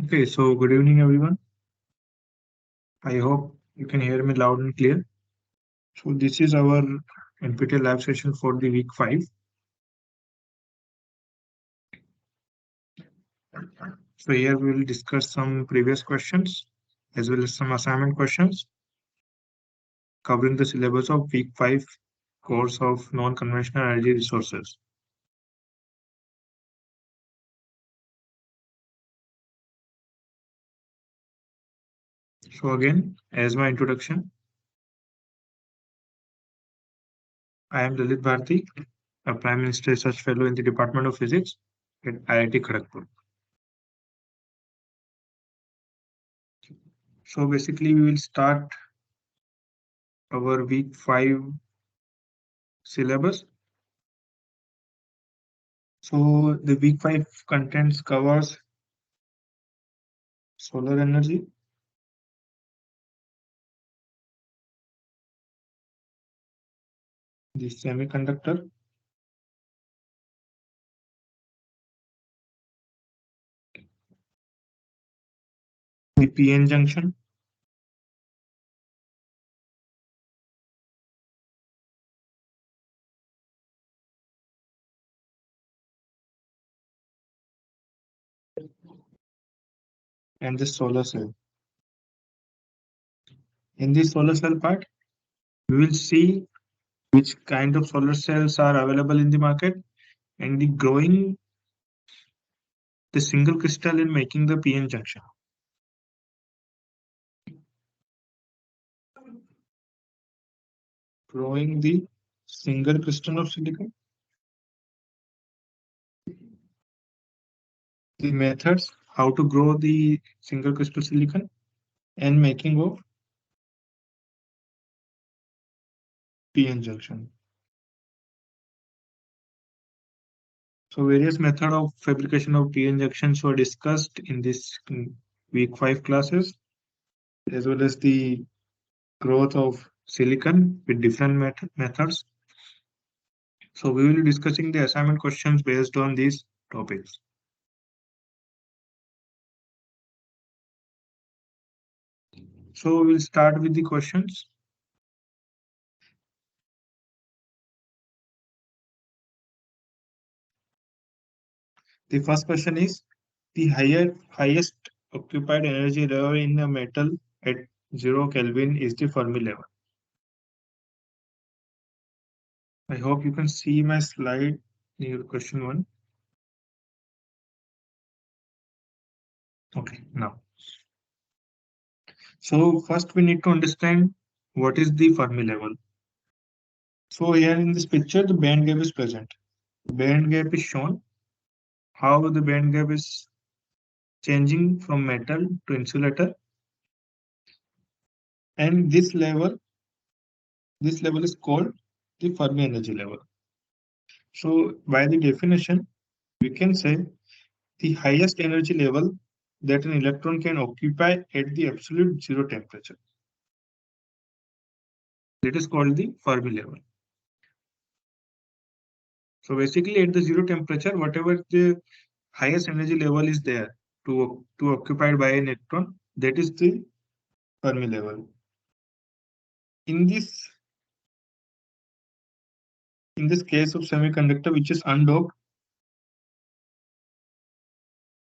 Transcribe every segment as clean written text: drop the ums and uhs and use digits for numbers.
Okay, so good evening, everyone. I hope you can hear me loud and clear. So this is our NPTEL lab session for the week 5. So here we will discuss some previous questions as well as some assignment questions covering the syllabus of week 5 course of non-conventional energy resources. So again, as my introduction, I am Lalit Bharti, a Prime Minister Research Fellow in the Department of Physics at IIT Kharagpur. So basically, we will start our week 5 syllabus. So the week 5 contents covers solar energy, the semiconductor, the PN junction, and the solar cell. In the solar cell part, we will see which kind of solar cells are available in the market and the growing the single crystal in making the PN junction. Growing the single crystal of silicon, the methods how to grow the single crystal silicon, and making of PN junction. So various method of fabrication of PN junctions were discussed in this week 5 classes, as well as the growth of silicon with different methods. So we will be discussing the assignment questions based on these topics. So we'll start with the questions. The first question is the highest occupied energy level in a metal at 0 Kelvin is the Fermi level. I hope you can see my slide near question 1. Okay, now. So first we need to understand what is the Fermi level. So here in this picture, the band gap is present. The band gap is shown. How the band gap is changing from metal to insulator. And this level is called the Fermi energy level. So by the definition, we can say the highest energy level that an electron can occupy at the absolute zero temperature. That is called the Fermi level. So basically at the zero temperature, whatever the highest energy level is there to occupied by an electron, that is the Fermi level. In this case of semiconductor which is undoped,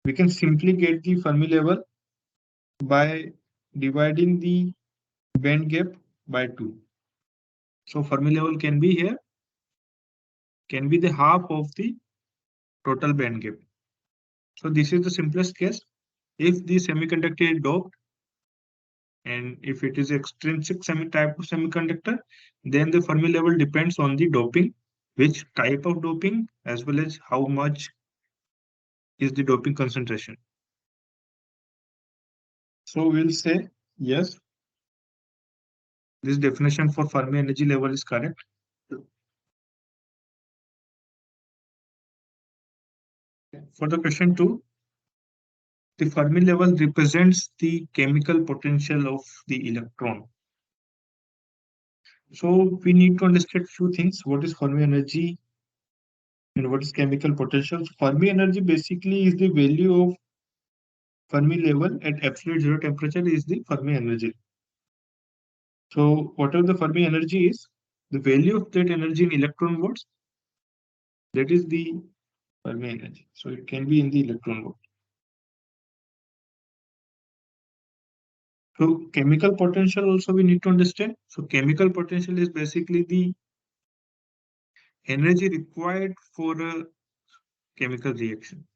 we can simply get the Fermi level by dividing the band gap by 2. So Fermi level can be here, can be the half of the total band gap. So this is the simplest case. If the semiconductor is doped, and if it is extrinsic type of semiconductor, then the Fermi level depends on the doping, which type of doping, as well as how much is the doping concentration. So we'll say yes, this definition for Fermi energy level is correct. For the question 2, the Fermi level represents the chemical potential of the electron. So we need to understand few things. What is Fermi energy and what is chemical potential? So Fermi energy basically is the value of Fermi level at absolute zero temperature is the Fermi energy. So whatever the Fermi energy is, the value of that energy in electron volts, that is the Fermi energy. So it can be in the electron volt. So chemical potential also we need to understand. So chemical potential is basically the energy required for a chemical reaction.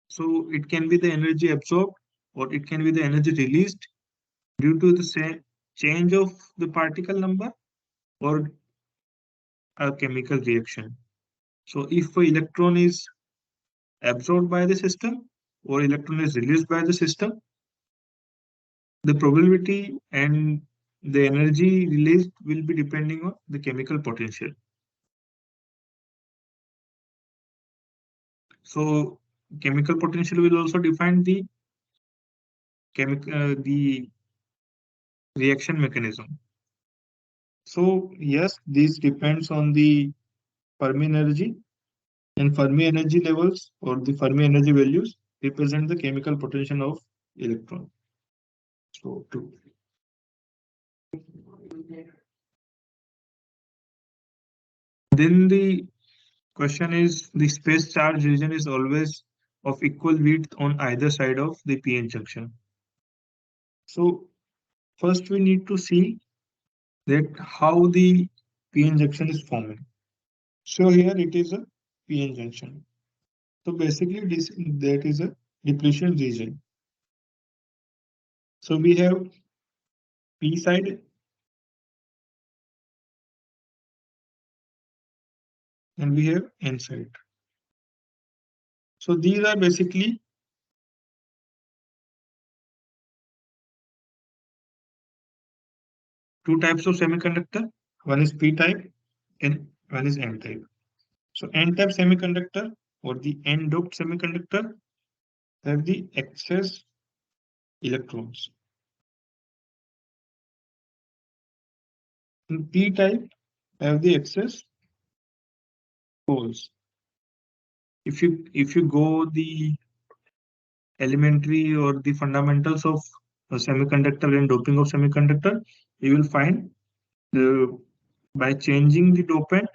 So it can be the energy absorbed or it can be the energy released due to the change of the particle number or a chemical reaction. So if an electron is absorbed by the system or electron is released by the system, the probability and the energy released will be depending on the chemical potential. So chemical potential will also define the the reaction mechanism. So yes, this depends on the Fermi energy, and Fermi energy levels or the Fermi energy values represent the chemical potential of electron. So two. Then the question is the space charge region is always of equal width on either side of the p-n junction. So first we need to see that how the p-n junction is forming. So here it is a p-n junction. So basically that is a depletion region. So we have p side and we have n side. So these are basically two types of semiconductor. One is p type and one is n type. So n type semiconductor or the n doped semiconductor have the excess electrons. In p type have the excess holes. If you go the elementary or the fundamentals of semiconductor and doping of semiconductor, you will find by changing the dopant,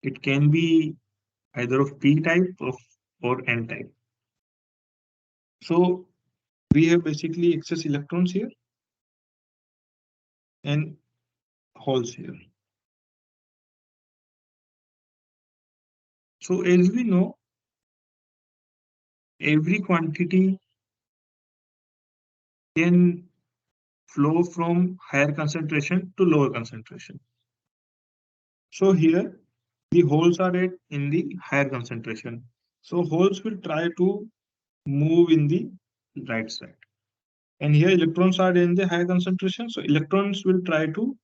it can be either of p type or n type. So we have basically excess electrons here and holes here. So as we know, every quantity can flow from higher concentration to lower concentration. So here the holes are at in the higher concentration. So holes will try to move in the right side. And here electrons are in the higher concentration. So electrons will try to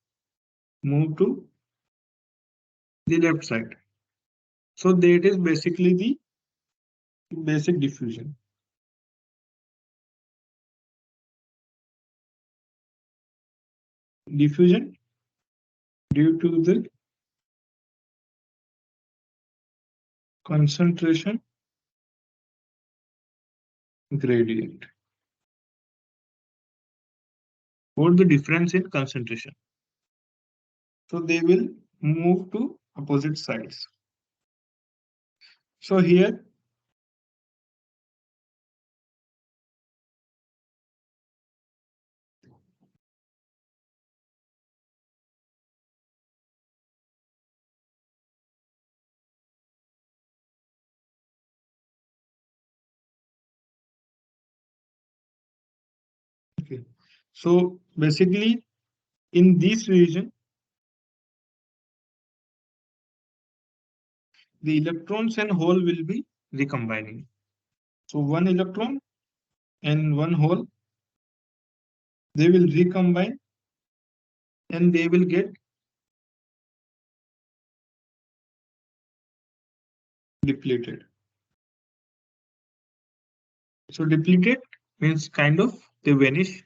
move to the left side. So that is basically the basic diffusion. Diffusion due to the concentration gradient or the difference in concentration. So they will move to opposite sides. So here okay. So basically in this region the electrons and hole will be recombining. So one electron and one hole, they will recombine and they will get depleted. So depleted means kind of they vanish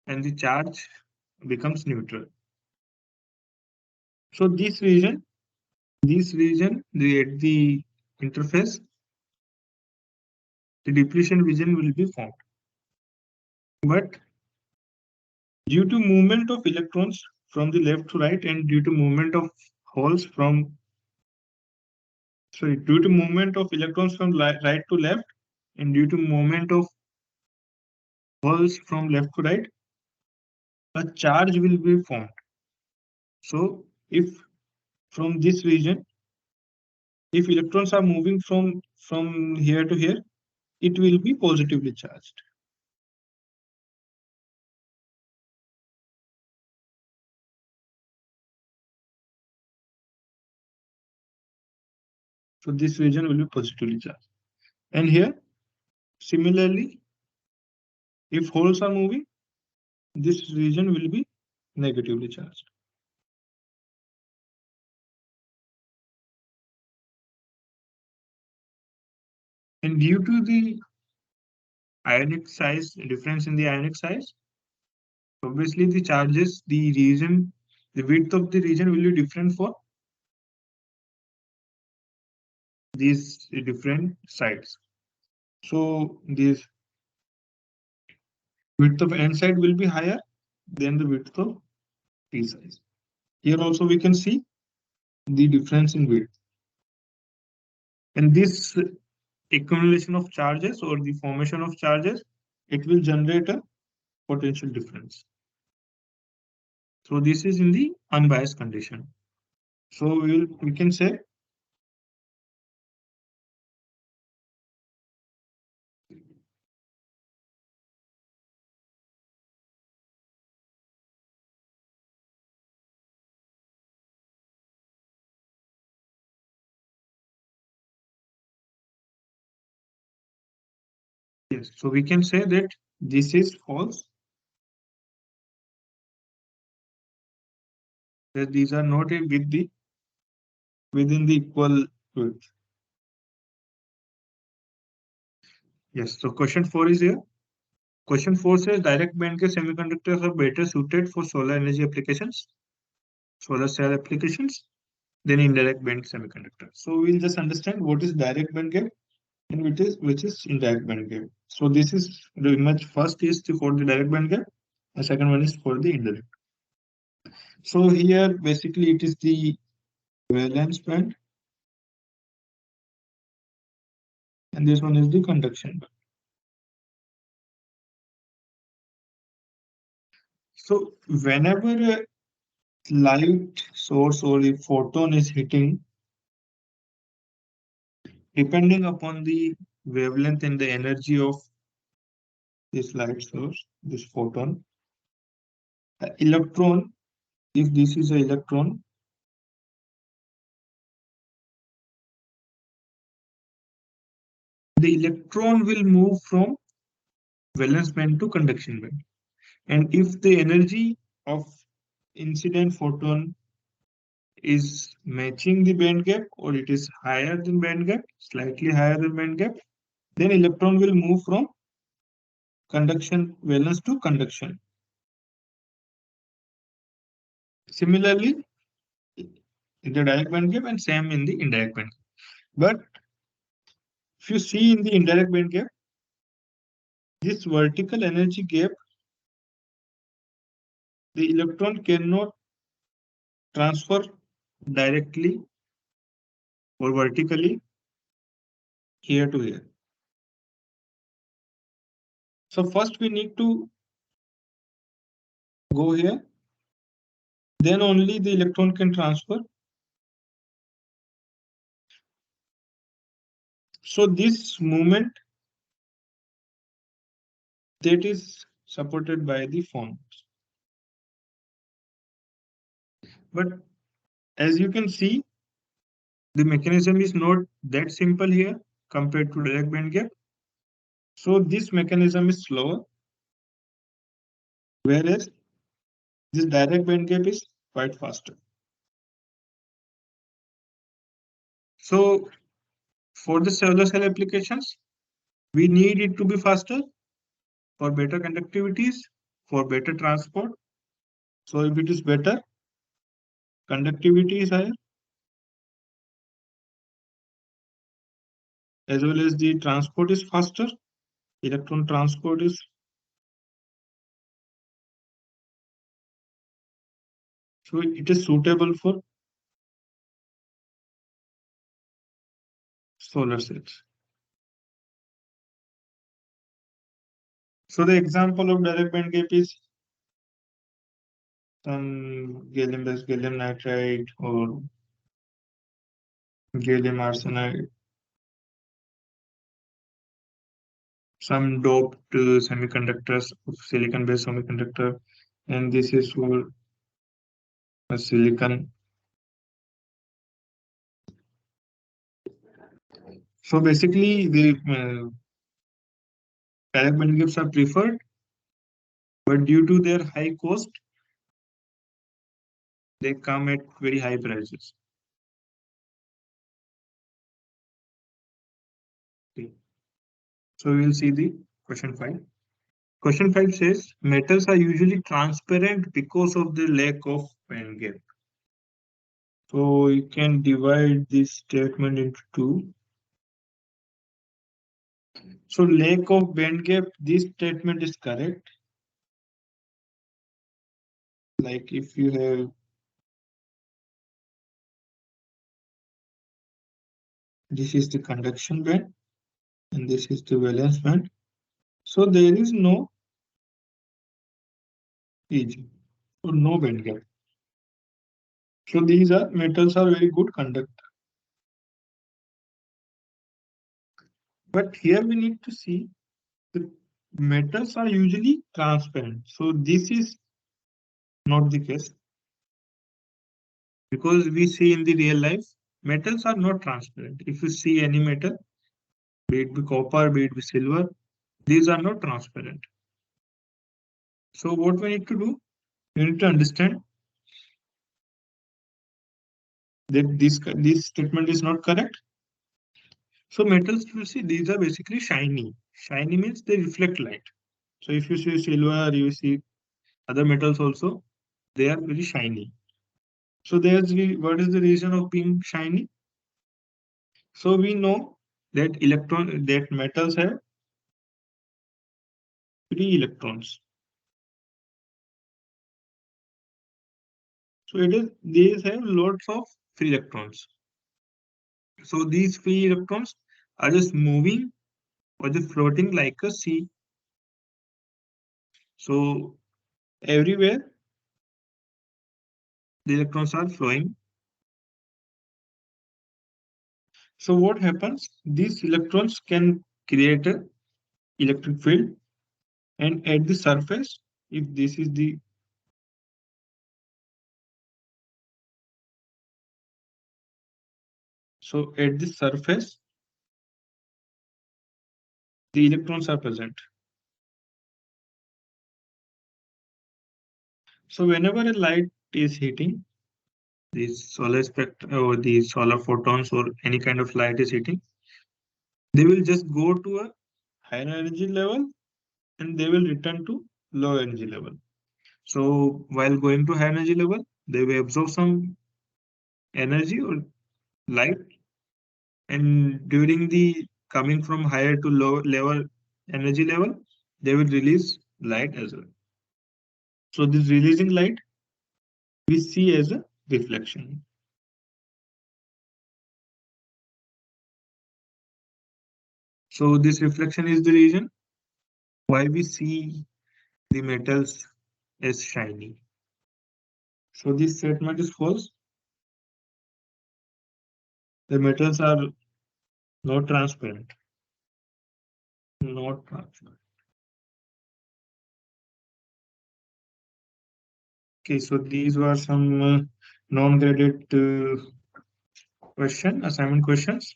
and the charge becomes neutral. So this region, at the interface, the depletion region will be formed. But due to movement of electrons from the left to right and due to movement of holes from due to movement of electrons from right to left and due to movement of holes from left to right, a charge will be formed. So if from this region, if electrons are moving from here to here, it will be positively charged. So this region will be positively charged. And here, similarly, if holes are moving, this region will be negatively charged. And due to the ionic size, difference in the ionic size, obviously the charges, the region, the width of the region will be different for these different sides. So this width of n side will be higher than the width of p side. Here also we can see the difference in width. And this accumulation of charges or the formation of charges, it will generate a potential difference. So this is in the unbiased condition. So we can say yes. So we can say that this is false, that these are not within the equal width. Yes. So question 4 is here. Question 4 says direct band gap semiconductors are better suited for solar energy applications, solar cell applications, than indirect band semiconductor. So we'll just understand what is direct band gap and which is indirect band gap. So this is the image first is for the direct band gap, and second one is for the indirect. So here basically it is the valence band, and this one is the conduction band. So whenever a light source or a photon is hitting, depending upon the wavelength and the energy of this light source, this photon, the electron, if this is an electron, the electron will move from valence band to conduction band. And if the energy of incident photon is matching the band gap or it is higher than band gap, slightly higher than band gap, then electron will move from conduction valence to conduction. Similarly, in the direct band gap and same in the indirect band gap. But if you see in the indirect band gap, this vertical energy gap, the electron cannot transfer directly or vertically here to here. So first we need to go here, then only the electron can transfer. So this movement that is supported by the phone. But as you can see, the mechanism is not that simple here compared to direct band gap. So this mechanism is slower, whereas this direct band gap is quite faster. So for the solar cell applications, we need it to be faster for better conductivities, for better transport. So if it is better, conductivity is higher. as well as the transport is faster. Electron transport is so it is suitable for solar cells. So the example of direct band gap is some gallium-based gallium nitride or gallium arsenide, some doped semiconductors of silicon-based semiconductor, and this is for a silicon. So basically, the direct band gaps are preferred, but due to their high cost, they come at very high prices. Okay. So we will see the question 5. Question 5 says metals are usually transparent because of the lack of band gap. So you can divide this statement into two. So lack of band gap, this statement is correct. Like if you have this is the conduction band and this is the valence band. So there is no EG or no band gap. So these are metals are very good conductor. But here we need to see the metals are usually transparent. So this is not the case because we see in the real life metals are not transparent. If you see any metal, be it be copper, be it be silver, these are not transparent. So what we need to do, we need to understand that this statement is not correct. So metals, you see, these are basically shiny. Shiny means they reflect light. So if you see silver, you see other metals also, they are very shiny. So there's what is the reason of being shiny? So we know that metals have free electrons. So it is these have lots of free electrons. So these free electrons are just moving or just floating like a sea. So everywhere the electrons are flowing. So what happens? These electrons can create an electric field, and at the surface, if this is the so at the surface, the electrons are present. So whenever a light is hitting, the solar spectrum or the solar photons or any kind of light is hitting, they will just go to a higher energy level and they will return to low energy level. So while going to high energy level, they will absorb some energy or light, and during the coming from higher to lower level energy level, they will release light as well. So this releasing light we see as a reflection. So this reflection is the reason why we see the metals as shiny. So this statement is false. The metals are not transparent. Not transparent. Okay, so these were some non-graded assignment questions.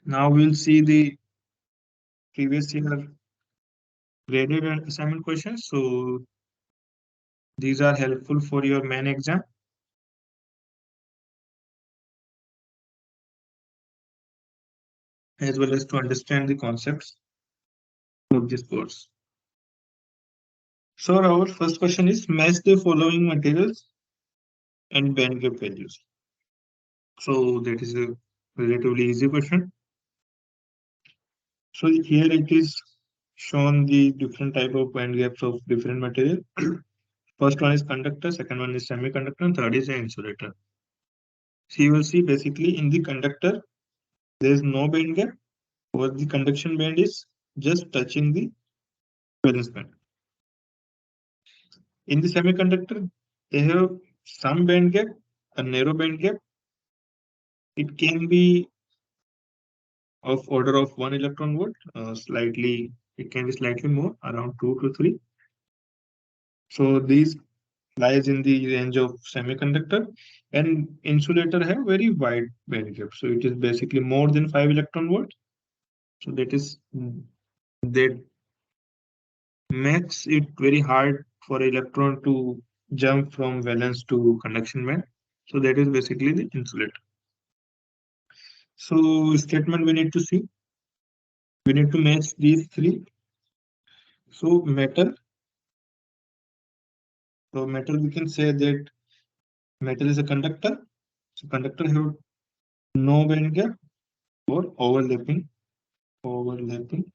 Now we'll see the previous year graded assignment questions. So these are helpful for your main exam. As well as to understand the concepts of this course. So our first question is match the following materials and band gap values. So that is a relatively easy question. So here it is shown the different type of band gaps of different material. First one is conductor, second one is semiconductor, and third is an insulator. So you will see basically in the conductor there is no band gap, or the conduction band is just touching the valence band. In the semiconductor, they have some band gap, a narrow band gap. It can be of order of 1 electron volt, slightly, it can be slightly more, around 2 to 3. So these lies in the range of semiconductor, and insulator have very wide band gap. So it is basically more than 5 electron volt. So that makes it very hard for electron to jump from valence to conduction band. So that is basically the insulator. So statement we need to see. We need to match these three. So metal. So metal, we can say that metal is a conductor. So conductor have no band gap or overlapping. Overlapping.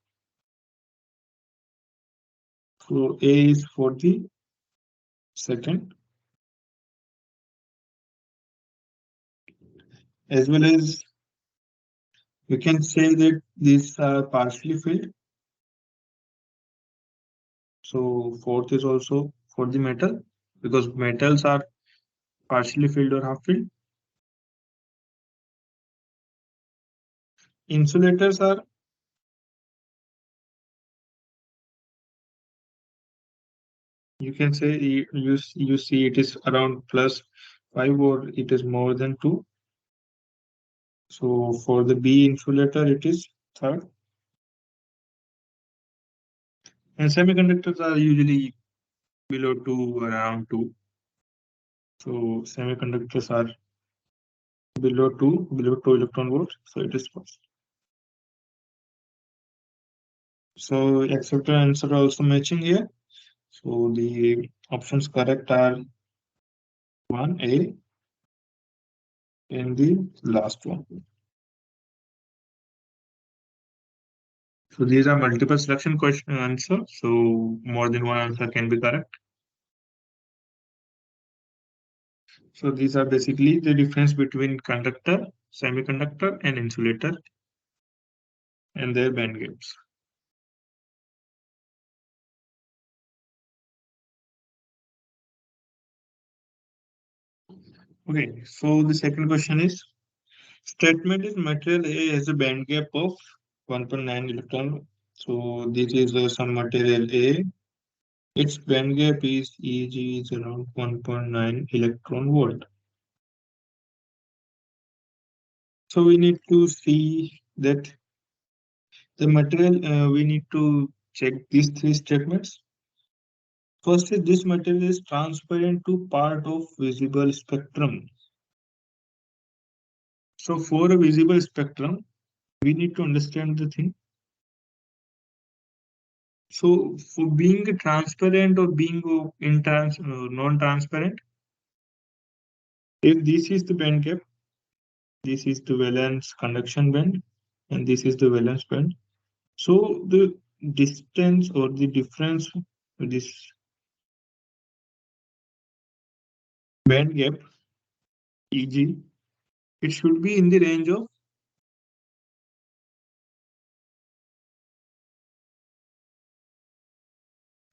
So A is for the second, as well as we can say that these are partially filled. So fourth is also for the metal, because metals are partially filled or half filled. Insulators are, you can say you see it is around +5 or it is more than 2. So for the B insulator, it is third. And semiconductors are usually below 2, around 2. So semiconductors are below 2 electron volts. So it is first. So acceptor answer also matching here. So the options correct are 1A and the last one. So these are multiple selection question answer. So more than one answer can be correct. So these are basically the difference between conductor, semiconductor, and insulator and their band gaps. Okay, so the second question is, statement is material A has a band gap of 1.9 electron. So this is some material A. Its band gap is Eg is around 1.9 electron volt. So we need to see that the material, we need to check these three statements. First is this material is transparent to part of visible spectrum. So for a visible spectrum, we need to understand the thing. So for being transparent or being non-transparent, if this is the band gap, this is the valence conduction band, and this is the valence band. So the distance or the difference with this band gap, Eg, it should be in the range of,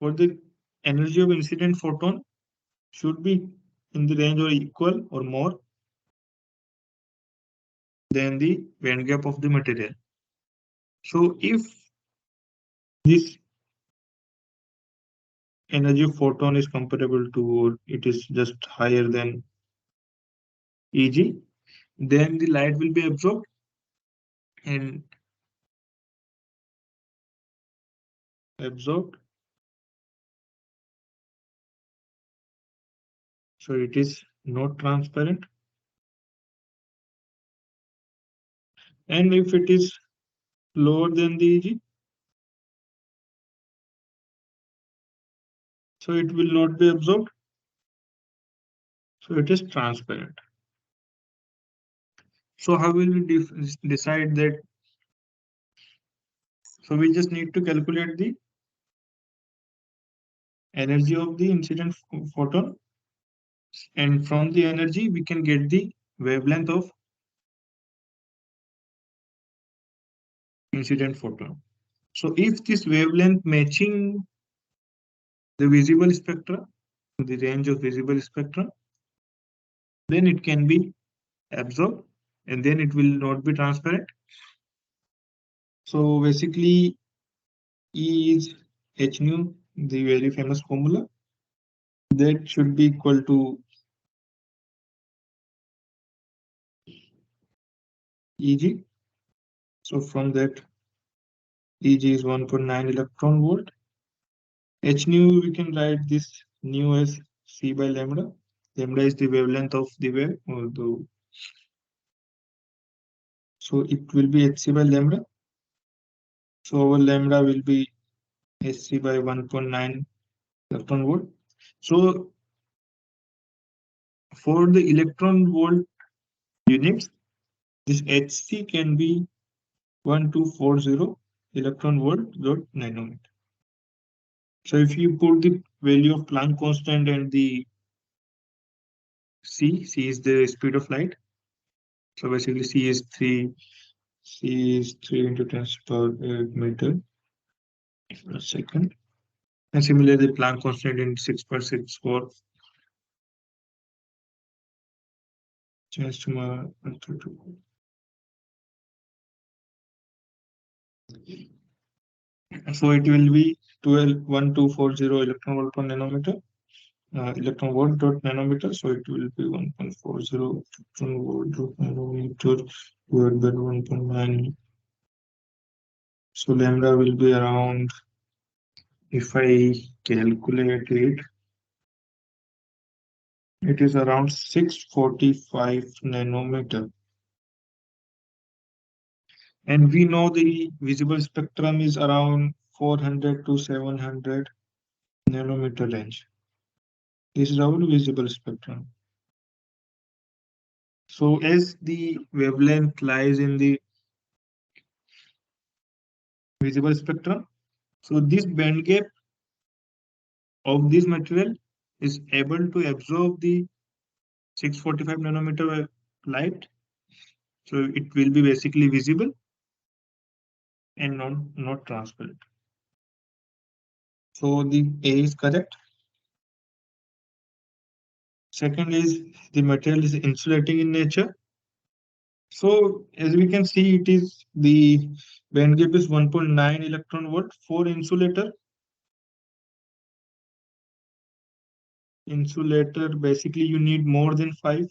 for the energy of incident photon should be in the range or equal or more than the band gap of the material. So if this energy of photon is comparable to, or it is just higher than Eg, then the light will be absorbed and absorbed. So it is not transparent. And if it is lower than the Eg, so it will not be absorbed. So it is transparent. So how will we decide that So we just need to calculate the energy of the incident photon, and from the energy we can get the wavelength of incident photon. So if this wavelength matching the visible spectra, the range of visible spectrum, then it can be absorbed and then it will not be transparent. So basically E is h nu, the very famous formula, that should be equal to Eg. So from that, Eg is 1.9 electron volt. H nu, we can write this nu as c by lambda. Lambda is the wavelength of the wave, or so it will be hc by lambda. So our lambda will be hc by 1.9 electron volt. So for the electron volt units, this hc can be 1240 electron volt dot nanometer. So if you put the value of Planck constant and the c is the speed of light. So basically c is 3 into 10 to the power 8 meter per second. And similarly, the Planck constant in 6.64 chance to my. So it will be 1240 electron volt per nanometer. Electron volt dot nanometer, so it will be 1.40 electron volt dot nanometer divided by 1.9. So lambda will be around, if I calculate it, it is around 645 nanometer. And we know the visible spectrum is around 400 to 700 nanometer range. This is our visible spectrum. So as the wavelength lies in the visible spectrum, so this band gap of this material is able to absorb the 645 nanometer light. So it will be basically visible and not transparent. So the A is correct. Second is the material is insulating in nature. So as we can see, it is the band gap is 1.9 electron volt for insulator. Insulator, basically you need more than 5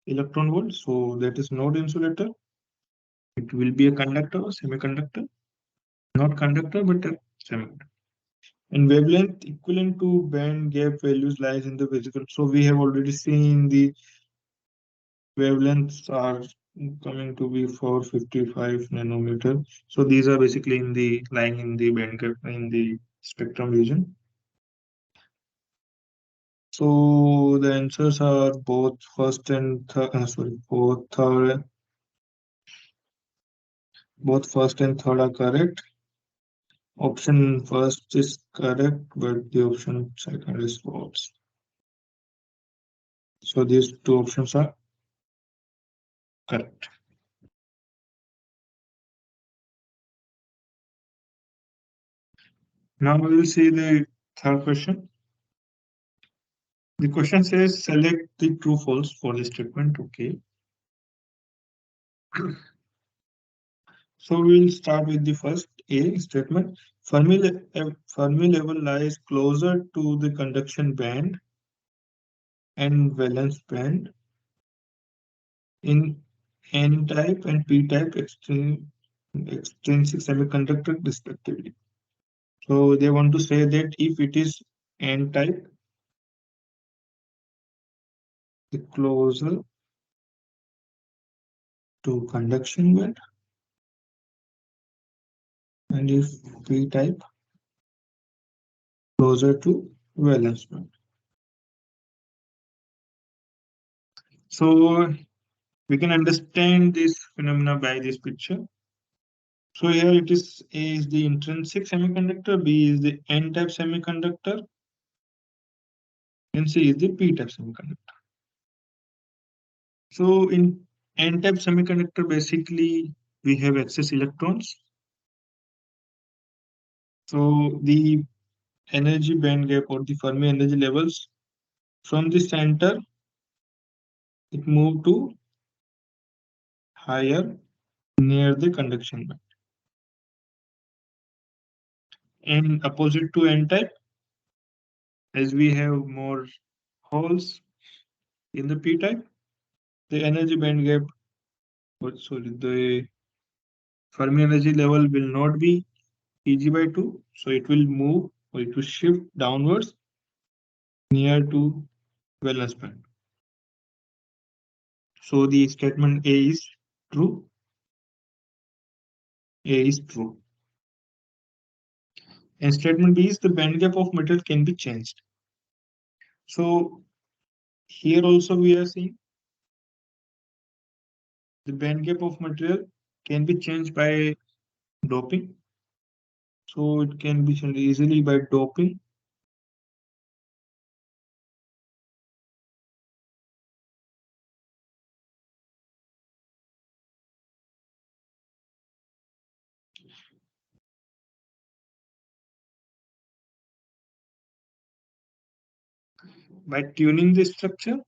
electron volts, so that is not insulator. It will be a conductor or semiconductor, not conductor but a semiconductor. And wavelength equivalent to band gap values lies in the physical. So we have already seen the wavelengths are coming to be 455 nanometer. So these are basically in the lying in the band gap in the spectrum region. So the answers are both first and both first and third are correct. Option first is correct, but the option second is false. So these two options are correct. Now we will see the third question. The question says select the true false for this statement. Okay. So we'll start with the first A statement. Fermi level lies closer to the conduction band and valence band in N-type and P-type extrinsic semiconductor respectively. So they want to say that if it is N-type, the closer to conduction band, and if P-type, closer to valence band. So we can understand this phenomena by this picture. So here it is, A is the intrinsic semiconductor, B is the N-type semiconductor, and C is the P-type semiconductor. So in N-type semiconductor, basically we have excess electrons. So the energy band gap or the Fermi energy levels from the center, it move to higher near the conduction band. And opposite to N-type, as we have more holes in the P-type, the energy band gap, sorry, the Fermi energy level will not be Eg by 2, so it will move or it will shift downwards near to valence band. So the statement A is true. A is true. And statement B is the band gap of material can be changed. So here also we are seeing the band gap of material can be changed by doping. So it can be changed easily by doping. By tuning the structure.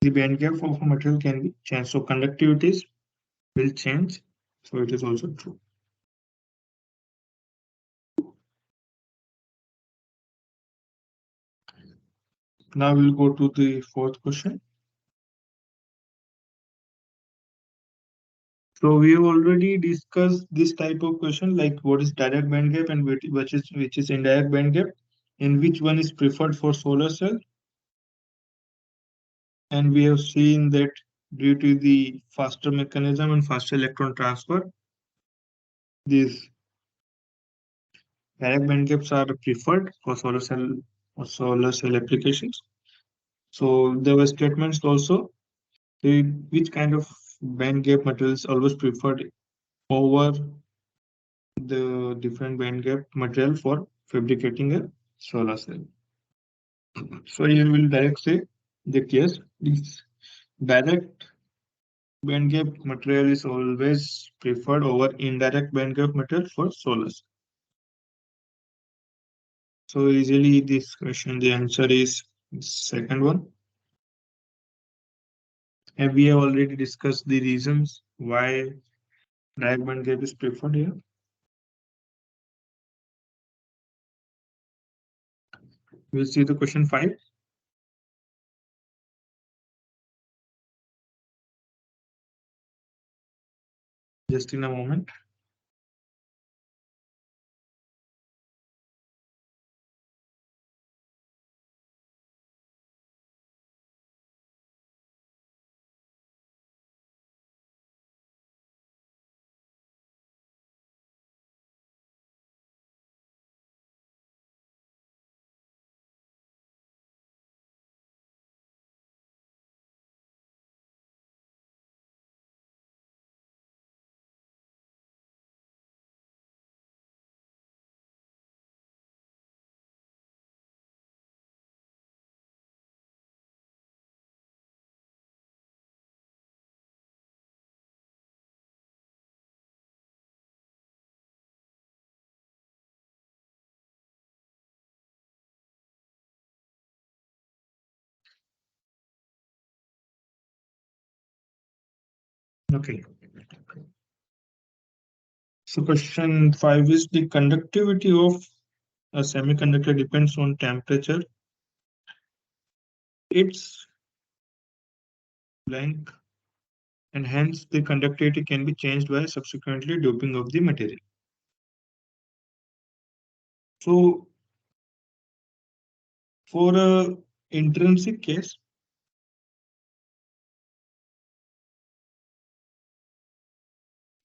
The band gap of a material can be changed. So conductivities will change. So it is also true. Now we'll go to the fourth question. So we have already discussed this type of question, like what is direct band gap and which is indirect band gap, and which one is preferred for solar cell. And we have seen that due to the faster mechanism and faster electron transfer, these direct band gaps are preferred for solar cell applications. So there were statements also, which kind of band gap materials always preferred over the different band gap material for fabricating a solar cell. So here will direct say that yes, this direct band gap material is always preferred over indirect band gap material for solar cell. So easily this question, the answer is second one. And we have already discussed the reasons why direct band gap is preferred here. We'll see the question 5. Just in a moment. Okay. So question 5 is the conductivity of a semiconductor depends on temperature, its blank, and hence the conductivity can be changed by subsequently doping of the material. So for a intrinsic case,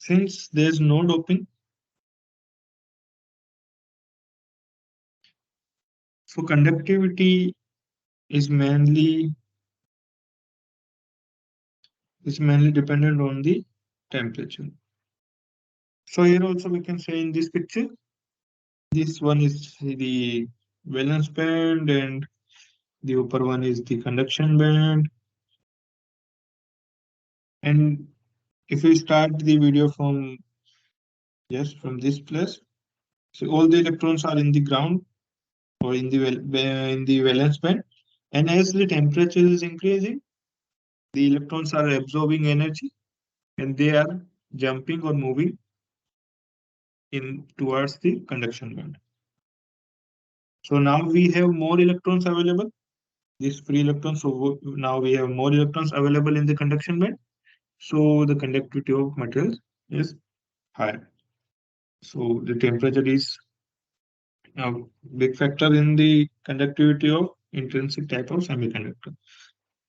since there is no doping, so conductivity is mainly dependent on the temperature. So here also we can say in this picture, this one is the valence band and the upper one is the conduction band. And if we start the video from from this place, so all the electrons are in the ground or in the in the valence band, and as the temperature is increasing, the electrons are absorbing energy and they are jumping or moving in towards the conduction band. So now we have more electrons available, these free electrons. So now we have more electrons available in the conduction band. So the conductivity of materials is higher. So the temperature is a big factor in the conductivity of intrinsic type of semiconductor.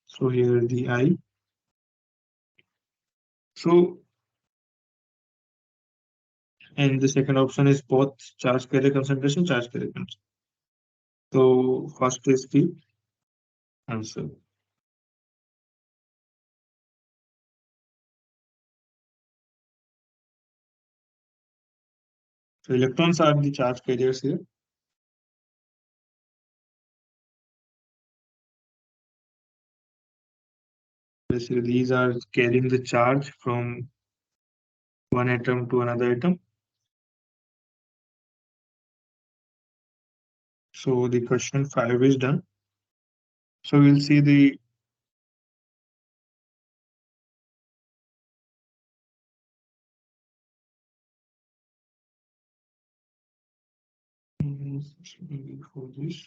So here the I. So and the second option is both charge carrier concentration, charge carrier concentration. So first is the answer. So electrons are the charge carriers here. Basically, these are carrying the charge from one atom to another atom. So the question 5 is done. So we'll see the for this.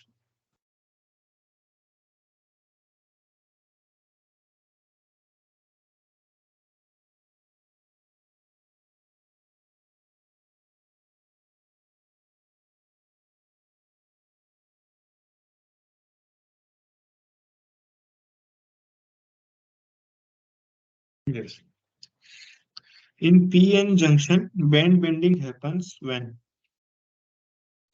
Yes. In PN junction, band bending happens when?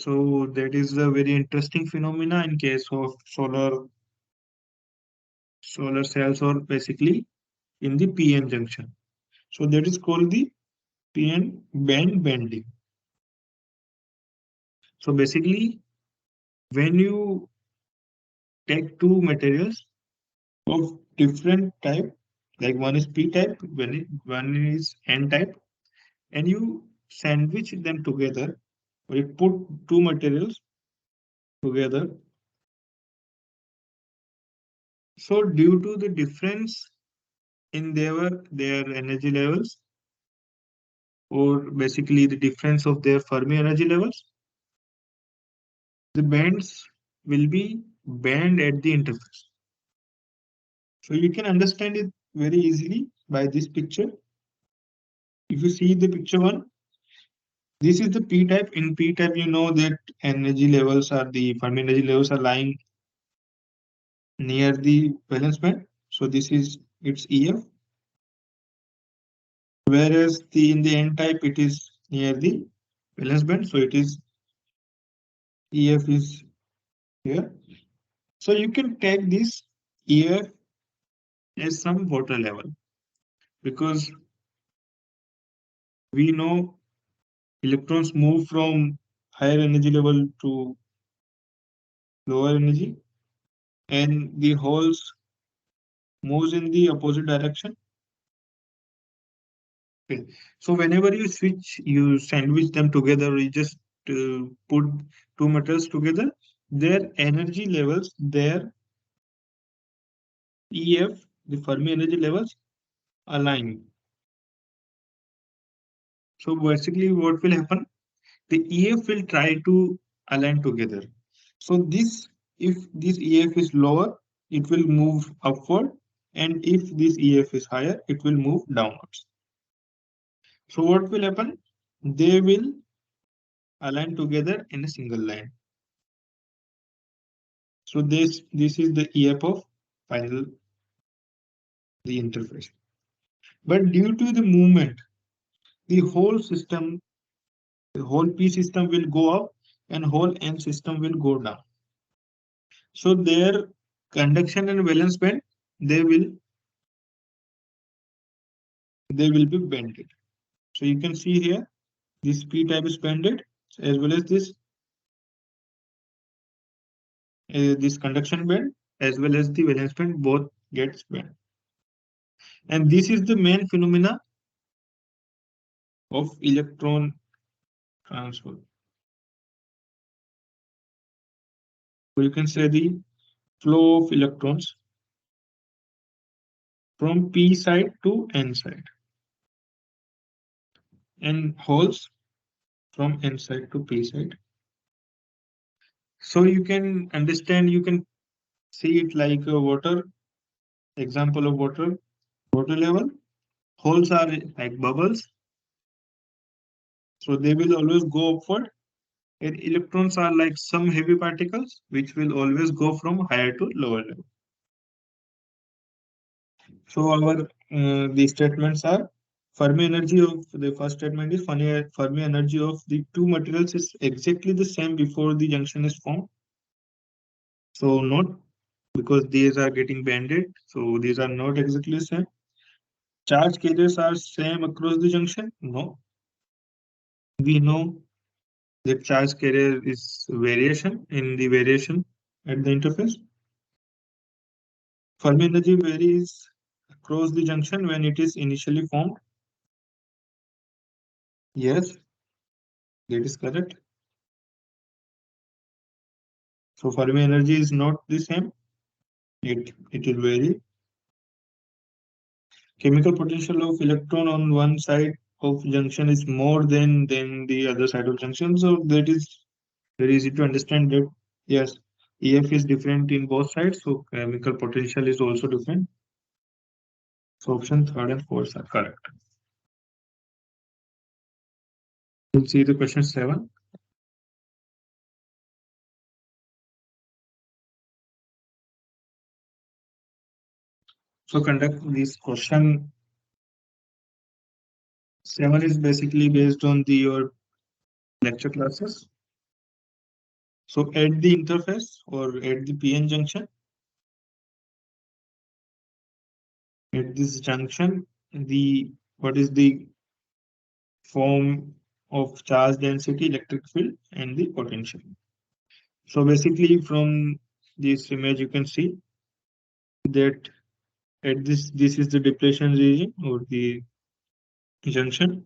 So that is a very interesting phenomena in case of solar cells or basically in the PN junction. So that is called the PN band bending. So basically, when you take two materials of different type, like one is P type, one is N type, and you sandwich them together, or you put two materials together. So due to the difference in their energy levels, or basically the difference of their Fermi energy levels, the bands will be bent at the interface. So you can understand it very easily by this picture. If you see the picture one, this is the P type. In P type, you know that the Fermi energy levels are lying near the valence band. So this is its EF. Whereas in the N type, it is near the valence band. So it is EF is here. So you can take this EF as some water level, because we know electrons move from higher energy level to lower energy, and the holes moves in the opposite direction. Okay. So whenever you sandwich them together, you just put two metals together, their energy levels, their EF, the Fermi energy levels, align. So basically, what will happen? The EF will try to align together. So if this EF is lower, it will move upward, and if this EF is higher, it will move downwards. So what will happen? They will align together in a single line. So this is the EF of final the interface. But due to the movement, the whole system, the whole P system will go up and whole N system will go down. So there conduction and valence band, they will be bended. So you can see here this p type is bended as well as this conduction band as well as the valence band both gets bent. And this is the main phenomena of electron transfer. So you can say the flow of electrons from p side to n side and holes from n side to p side. So you can understand, you can see it like a water, example of water level. Holes are like bubbles, so they will always go upward. And electrons are like some heavy particles, which will always go from higher to lower level. So our the statements are Fermi energy of the first statement is Fermi energy of the two materials is exactly the same before the junction is formed. So not, because these are getting banded, so these are not exactly the same. Charge carriers are same across the junction. No, we know that charge carrier is variation in the variation at the interface. Fermi energy varies across the junction when it is initially formed. Yes, that is correct. So Fermi energy is not the same. It will vary. Chemical potential of electron on one side of junction is more than the other side of junction. So that is very easy to understand that yes, EF is different in both sides. So chemical potential is also different. So option third and fourth are correct. We'll see the question 7. So conduct this question 7 is basically based on your lecture classes. So at the interface or at the PN junction, at this junction, what is the form of charge density, electric field, and the potential. So basically, from this image, you can see that at this is the depletion region or the junction.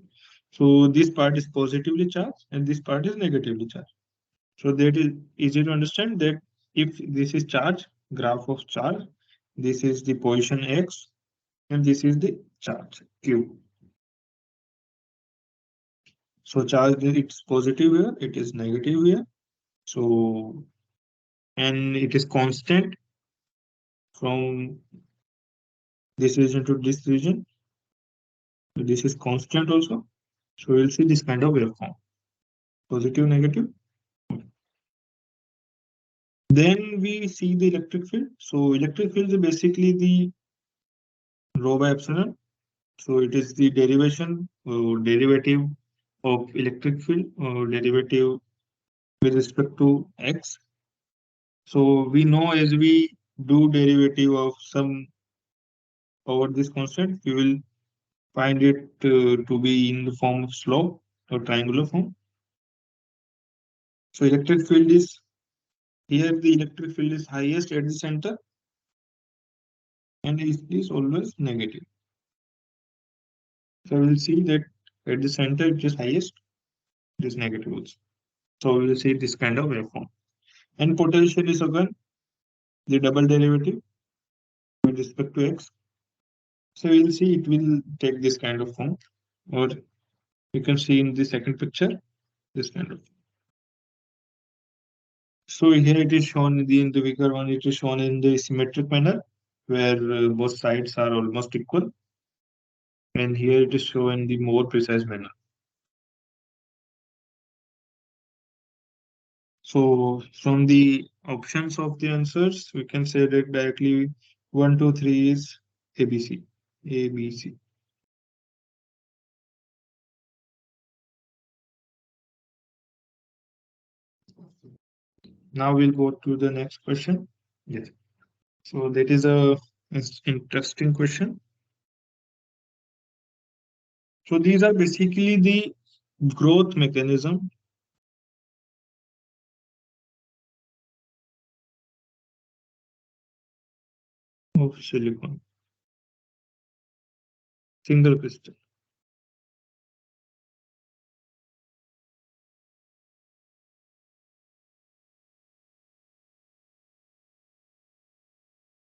So this part is positively charged and this part is negatively charged. So that is easy to understand that if this is charge, graph of charge, this is the position X, and this is the charge Q. So charge, it's positive here, it is negative here. So, and it is constant from this region to this region. So this is constant also. So we'll see this kind of waveform, positive, negative. Then we see the electric field. So electric field is basically the rho by epsilon. So it is the derivation or derivative of electric field or derivative with respect to x. So we know as we do derivative of some over this constant, we will find it to be in the form of slope or triangular form. So electric field is here, the electric field is highest at the center and it is always negative. So we'll see that at the center it is highest, it is negative also. So we'll see this kind of waveform. And potential is again the double derivative with respect to x. So we'll see it will take this kind of form, or you can see in the second picture this kind of. So here it is shown in the figure 1, it is shown in the symmetric manner where both sides are almost equal, and here it is shown in the more precise manner. So from the options of the answers, we can say that directly 1, 2, 3 is ABC. ABC. Now we'll go to the next question. Yes. So that is a interesting question. So these are basically the growth mechanism of silicon, single crystal.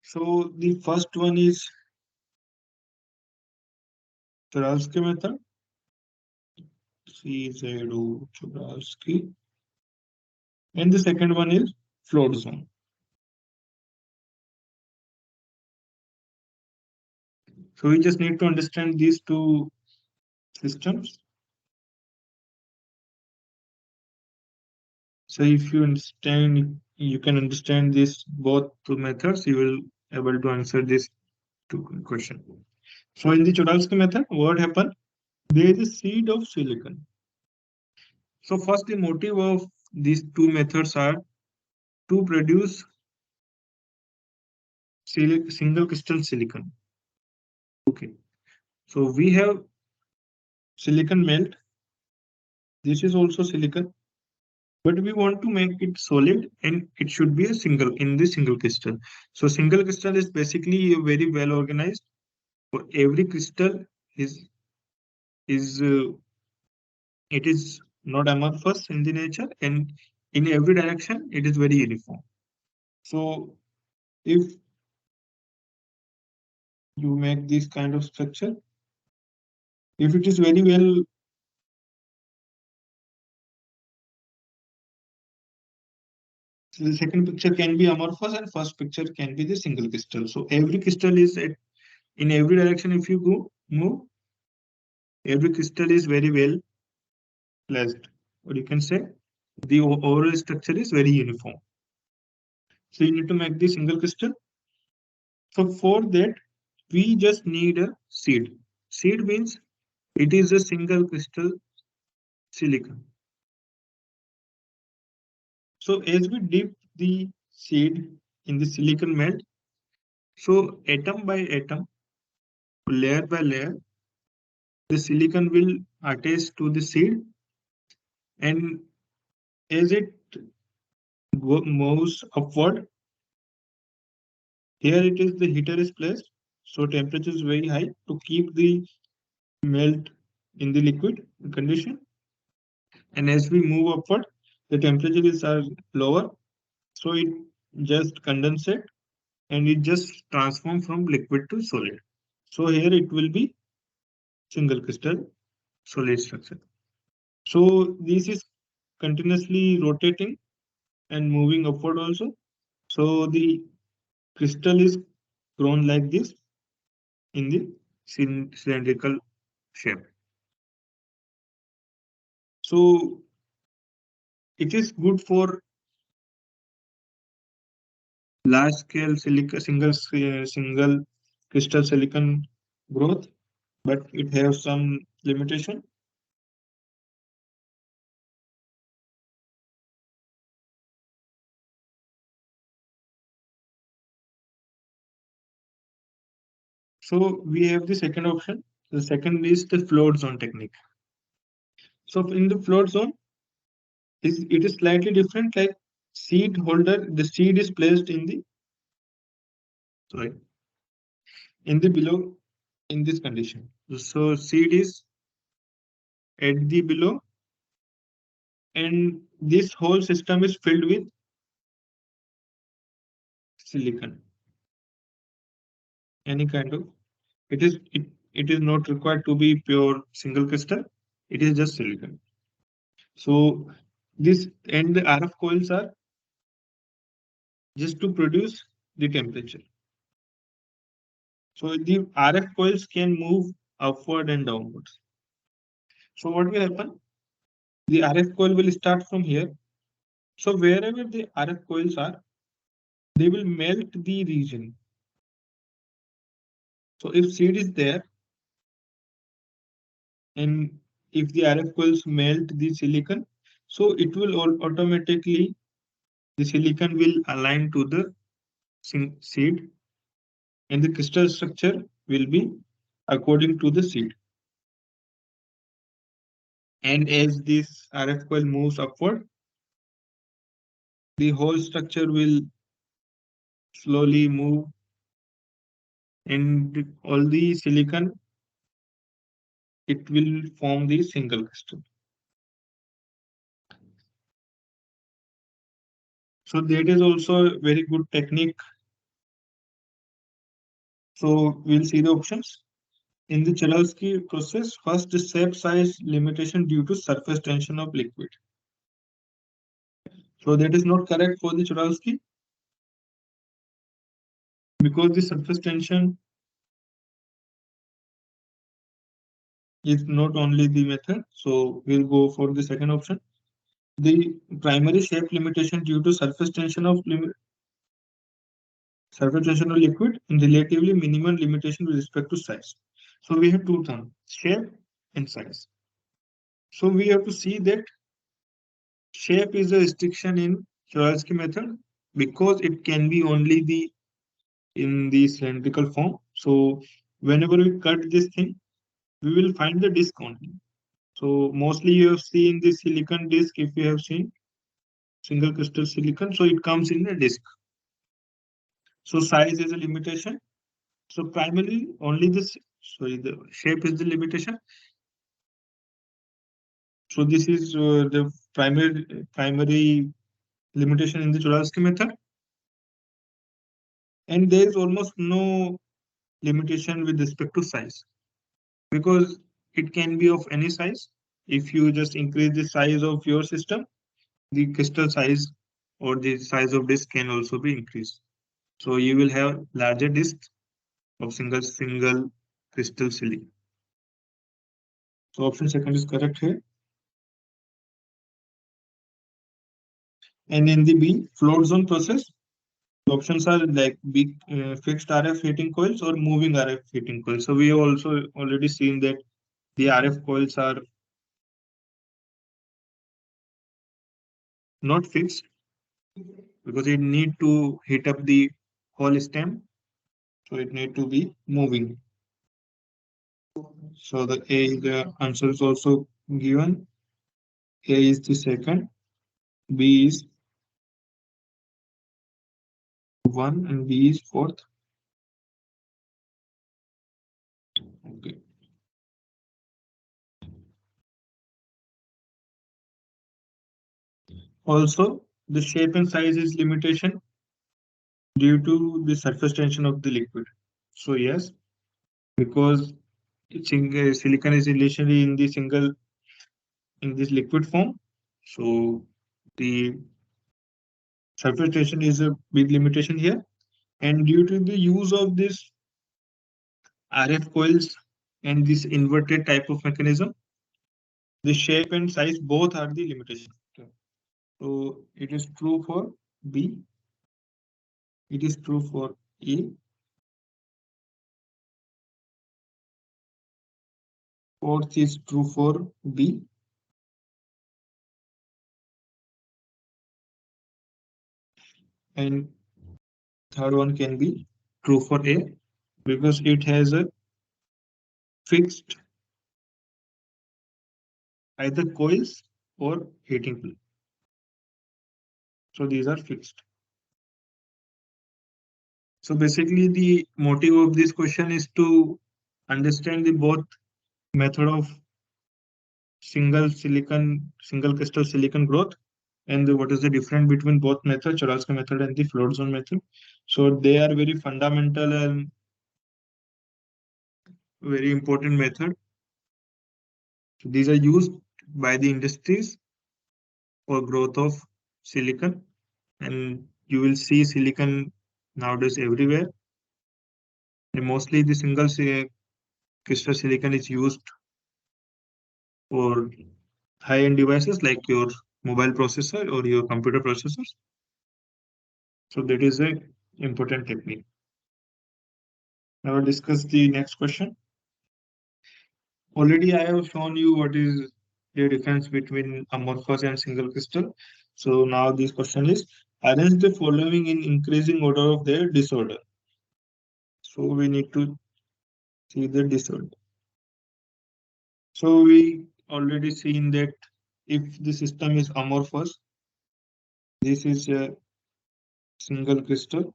So the first one is Churalski method, Churalski, and the second one is float zone. So we just need to understand these two systems. So if you understand, you can understand this both two methods, you will able to answer this two question. So in the Chudalsky method, what happened? There is a seed of silicon. So first, the motive of these two methods are to produce single crystal silicon. Okay. So we have silicon melt. This is also silicon, but we want to make it solid and it should be a single in the single crystal. So single crystal is basically a very well organized. For every crystal is it is not amorphous in the nature, and in every direction it is very uniform. So if you make this kind of structure, if it is very well, so the second picture can be amorphous and first picture can be the single crystal. So every crystal is in every direction. If you go move, every crystal is very well placed, or you can say the overall structure is very uniform. So you need to make the single crystal. So for that, we just need a seed. Seed means it is a single crystal silicon. So as we dip the seed in the silicon melt, so atom by atom, layer by layer, the silicon will attach to the seed, and as it moves upward, here it is the heater is placed, so temperature is very high to keep the melt in the liquid condition. And as we move upward, the temperature is lower, so it just condensate and it just transform from liquid to solid. So here it will be single crystal solid structure. So this is continuously rotating and moving upward also. So the crystal is grown like this in the cylindrical shape. So it is good for large scale single crystal silicon growth, but it has some limitation. So we have the second option. The second is the float zone technique. So in the float zone, it is slightly different. Like seed holder, the seed is placed in the sorry in the below in this condition. So seed is at the below, and this whole system is filled with silicon. Any kind of it is not required to be pure single crystal. It is just silicon. So this and the RF coils are just to produce the temperature. So the RF coils can move upward and downwards. So what will happen? The RF coil will start from here. So wherever the RF coils are, they will melt the region. So if seed is there, and if the RF coils melt the silicon, so it will automatically the silicon will align to the seed, and the crystal structure will be according to the seed. And as this RF coil moves upward, the whole structure will slowly move, and all the silicon, it will form the single crystal. So that is also a very good technique. So we'll see the options. In the Cholesky process, first shape size limitation due to surface tension of liquid. So that is not correct for the Cholesky, because the surface tension is not only the method. So we'll go for the second option. The primary shape limitation due to surface tension of liquid and relatively minimum limitation with respect to size. So we have two terms, shape and size. So we have to see that shape is a restriction in Cholesky method because it can be only in the cylindrical form. So whenever we cut this thing, we will find the disc only. So mostly you have seen the silicon disc. If you have seen single crystal silicon, so it comes in a disc. So size is a limitation. So primarily only this, the shape is the limitation. So this is the primary limitation in the Cholesky method. And there is almost no limitation with respect to size, because it can be of any size. If you just increase the size of your system, the crystal size or the size of disk can also be increased. So you will have larger disks of single crystal silicon. So option second is correct here. And in the B, float zone process, the options are like big fixed RF heating coils or moving RF heating coils. So we have also already seen that the RF coils are not fixed because it need to heat up the whole stem. So it need to be moving. So the answer is also given. A is the second, B is 1, and B is fourth. Okay. Also, the shape and size is limitation due to the surface tension of the liquid. So yes, because silicon is initially in this liquid form, so the surface tension is a big limitation here. And due to the use of this RF coils and this inverted type of mechanism, the shape and size both are the limitation. So it is true for B, it is true for A, fourth is true for B, and third one can be true for A because it has a fixed either coils or heating plate. So these are fixed. So basically the motive of this question is to understand the both method of single crystal silicon growth, and what is the difference between both methods, Cholesky method and the float zone method. So they are very fundamental and very important method. So these are used by the industries for growth of silicon, and you will see silicon nowadays everywhere. And mostly the crystal silicon is used for high-end devices like your mobile processor or your computer processors. So that is a important technique. Now we'll discuss the next question. Already I have shown you what is the difference between amorphous and single crystal. So now this question is, arrange the following in increasing order of their disorder. So we need to see the disorder. So we already seen that if the system is amorphous, this is a single crystal.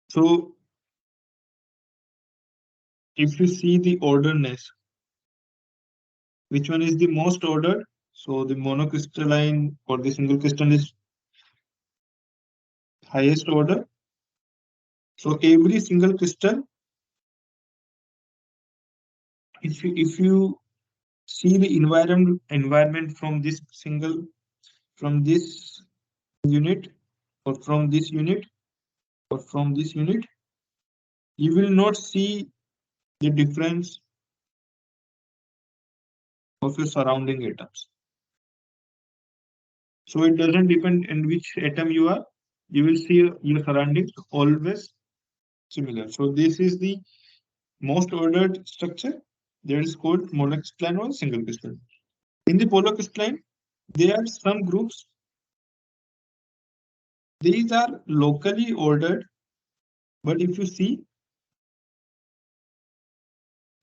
So if you see the orderness, which one is the most ordered? So the monocrystalline or the single crystal is highest order. So every single crystal, if you see the environment from this unit or from this unit or from this unit, you will not see the difference of your surrounding atoms. So it doesn't depend on which atom you are. You will see your surroundings always similar. So this is the most ordered structure that is called monocrystalline or single crystalline. In the polycrystalline, there are some groups. These are locally ordered, but if you see,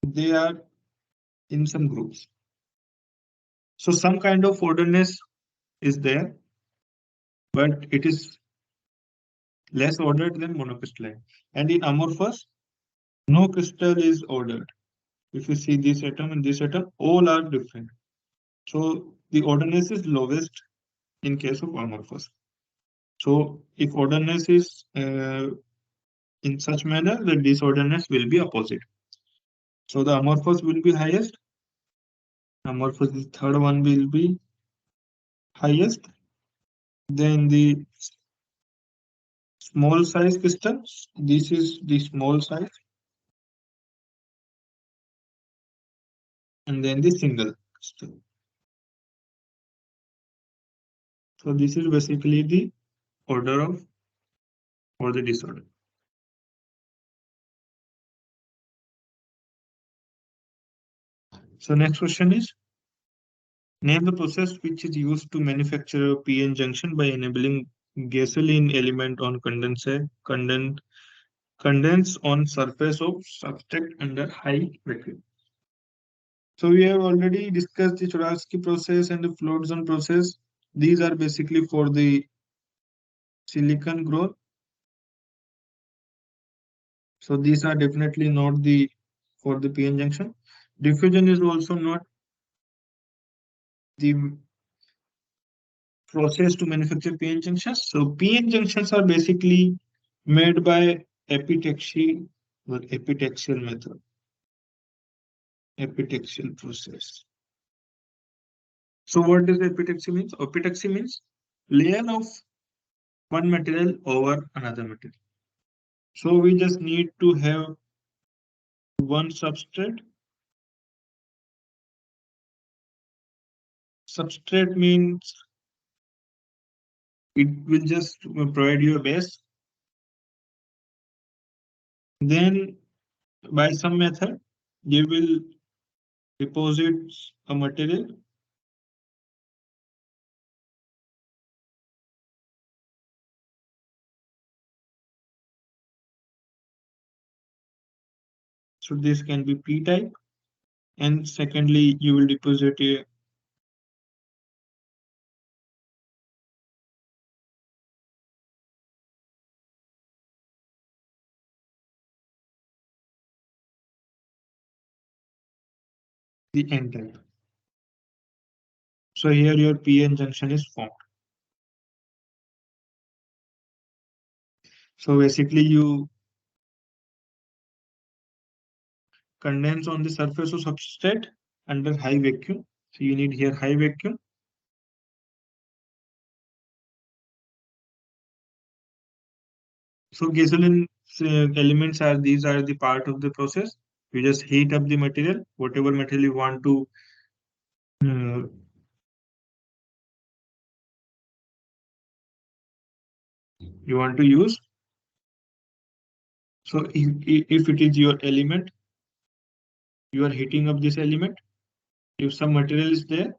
they are in some groups. So some kind of orderedness is there, but it is less ordered than monocrystalline. And in amorphous, no crystal is ordered. If you see this atom and this atom, all are different. So the orderness is lowest in case of amorphous. So if orderness is in such manner, the disorderness will be opposite. So the amorphous will be highest. Amorphous, the third one will be highest. Then the small size crystals. This is the small size. And then the single crystal. So this is basically the order of or the disorder. So next question is, name the process which is used to manufacture a PN junction by enabling gasoline element on condense on surface of substrate under high vacuum. So we have already discussed the Choudhury process and the float zone process. These are basically for the silicon growth. So these are definitely not the for the PN junction. Diffusion is also not the process to manufacture PN junctions. So PN junctions are basically made by epitaxy or epitaxial method, epitaxial process. So what does epitaxy means? Epitaxy means layer of one material over another material. So we just need to have one substrate. Substrate means it will just provide you a base. Then by some method, you will deposit a material. So this can be P-type. And secondly, you will deposit a the N-type. So here your PN junction is formed. So basically you condense on the surface of substrate under high vacuum. So you need here high vacuum. So gasoline elements are these are the part of the process. You just heat up the material, whatever material uh, you want to use. So if it is your element, you are heating up this element. If some material is there,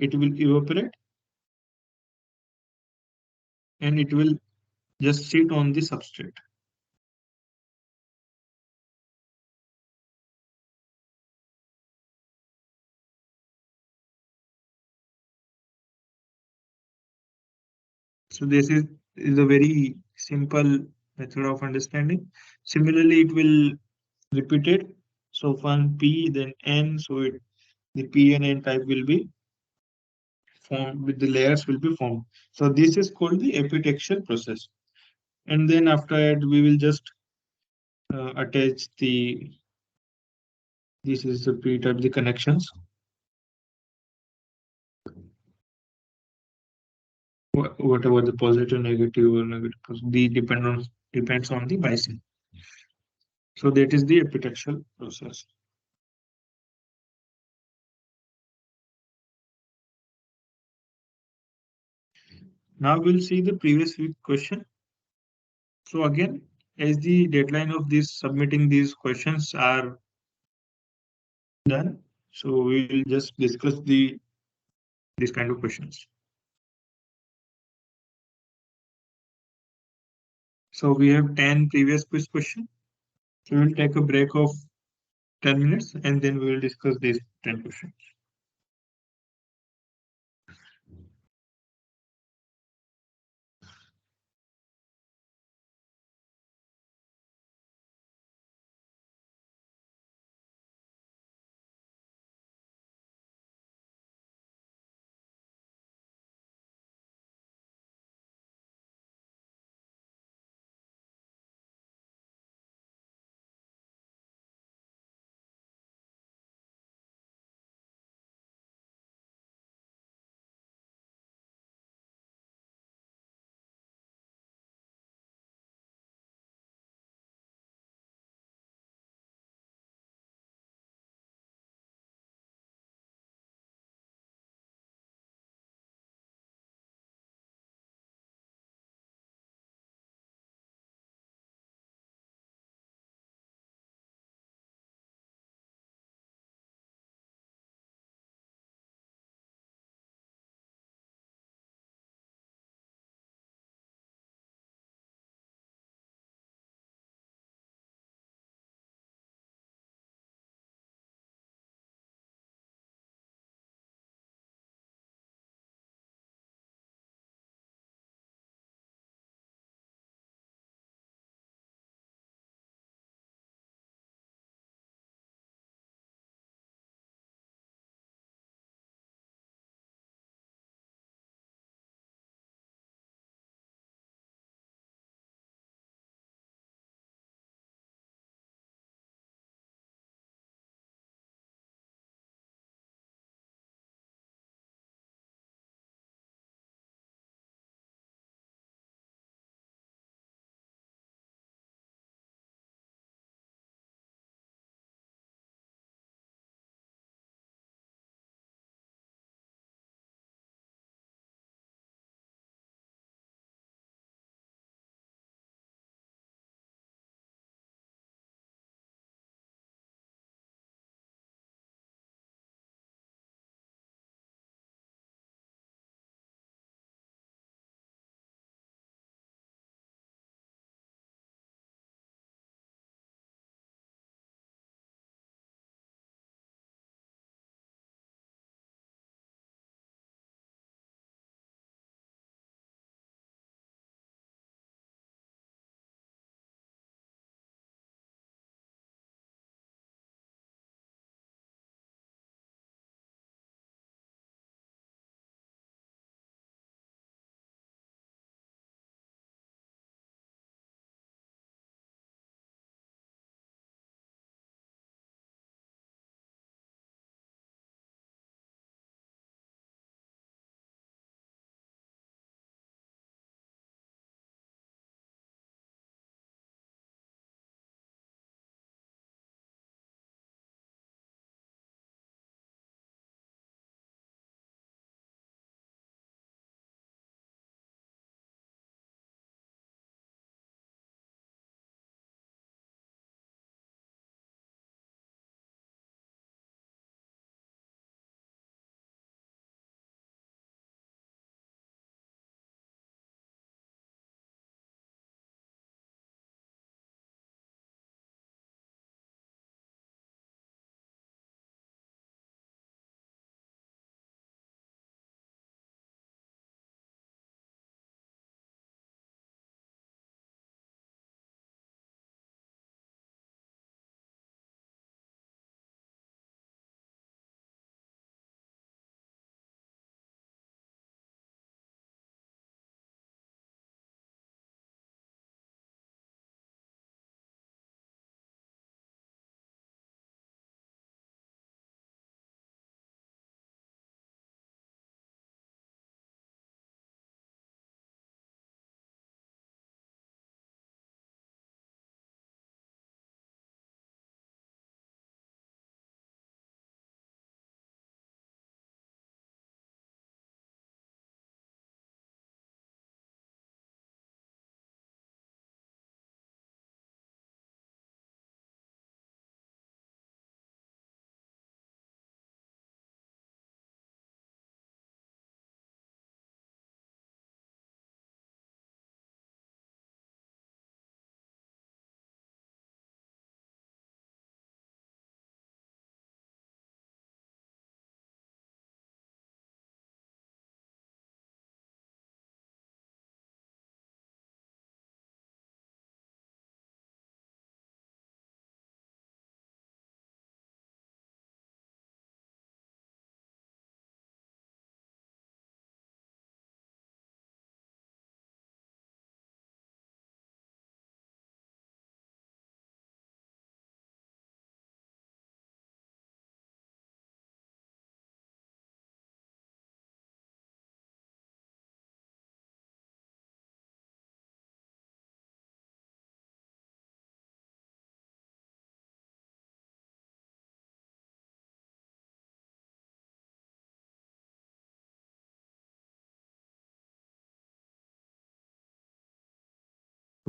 it will evaporate and it will just sit on the substrate. So this is a very simple method of understanding. Similarly, it will repeat it. So one P, then N. So the P and N type will be formed with the layers will be formed. So this is called the epitaxial process. And then after it, we will just attach the, this is the P type, the connections. Whatever the positive, negative, or negative, the depends on the biasing. So that is the epitaxial process. Now we'll see the previous week question. So again, as the deadline of this submitting these questions are done, so we will just discuss this kind of questions. So we have 10 previous quiz questions. So we'll take a break of 10 minutes and then we will discuss these 10 questions.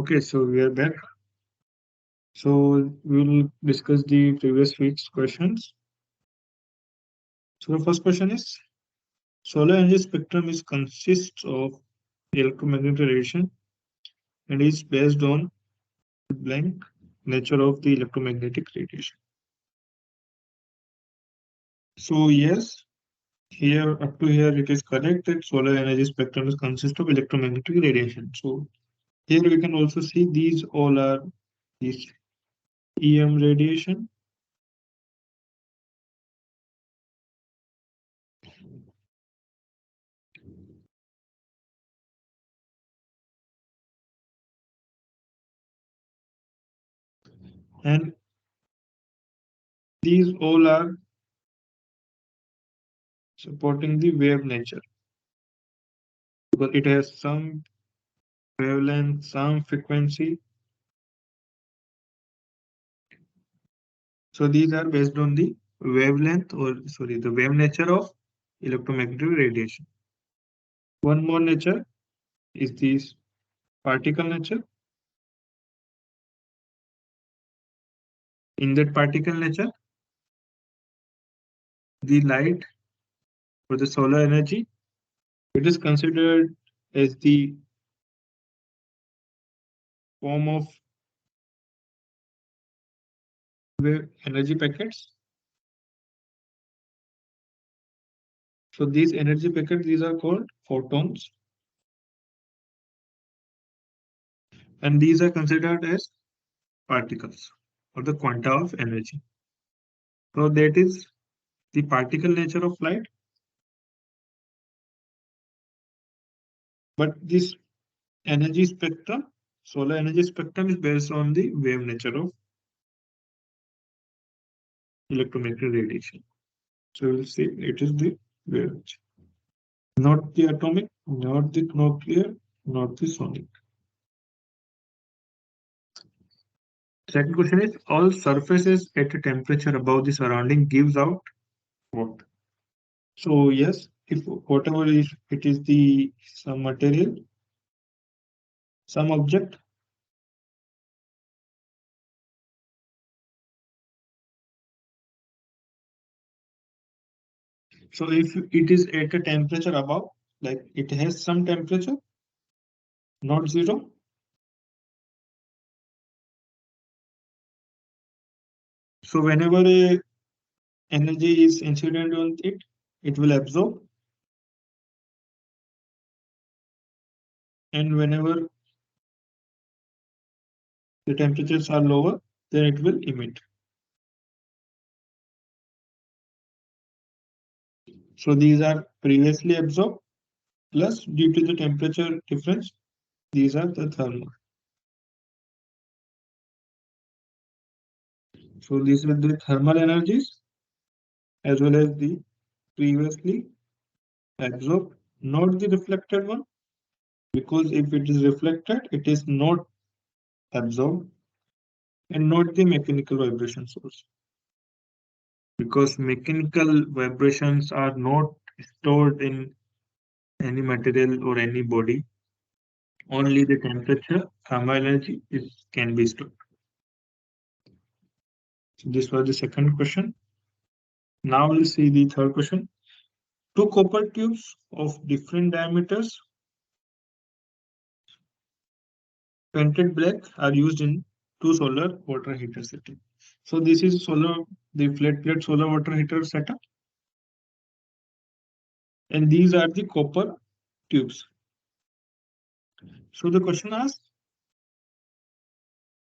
Okay, so we are back. So we will discuss the previous week's questions. So the first question is, solar energy spectrum is consists of electromagnetic radiation and is based on blank nature of the electromagnetic radiation. So yes, here up to here it is correct that solar energy spectrum is consists of electromagnetic radiation. So here we can also see these all are this EM radiation, and these all are supporting the wave nature because it has some wavelength, some frequency. So these are based on the wavelength or sorry, the wave nature of electromagnetic radiation. One more nature is this particle nature. In that particle nature, the light or the solar energy, it is considered as the form of wave energy packets. So these energy packets, these are called photons, and these are considered as particles or the quanta of energy. So that is the particle nature of light. But this energy spectrum, solar energy spectrum is based on the wave nature of electromagnetic radiation. So we'll see it is the wave nature. Not the atomic, not the nuclear, not the sonic. Second question is, all surfaces at a temperature above the surrounding gives out what? So yes, if whatever is it is the some material, some object. So if it is at a temperature above, like it has some temperature, not zero. So whenever a energy is incident on it, it will absorb, and whenever the temperatures are lower, then it will emit. So these are previously absorbed, plus due to the temperature difference, these are the thermal. So these are the thermal energies as well as the previously absorbed, not the reflected one, because if it is reflected, it is not absorbed and not the mechanical vibration source. Because mechanical vibrations are not stored in any material or any body. Only the temperature, thermal energy can be stored. So this was the second question. Now we'll see the third question. Two copper tubes of different diameters, painted black, are used in two solar water heater setting. So this is the flat plate solar water heater setup, and these are the copper tubes. So the question asks,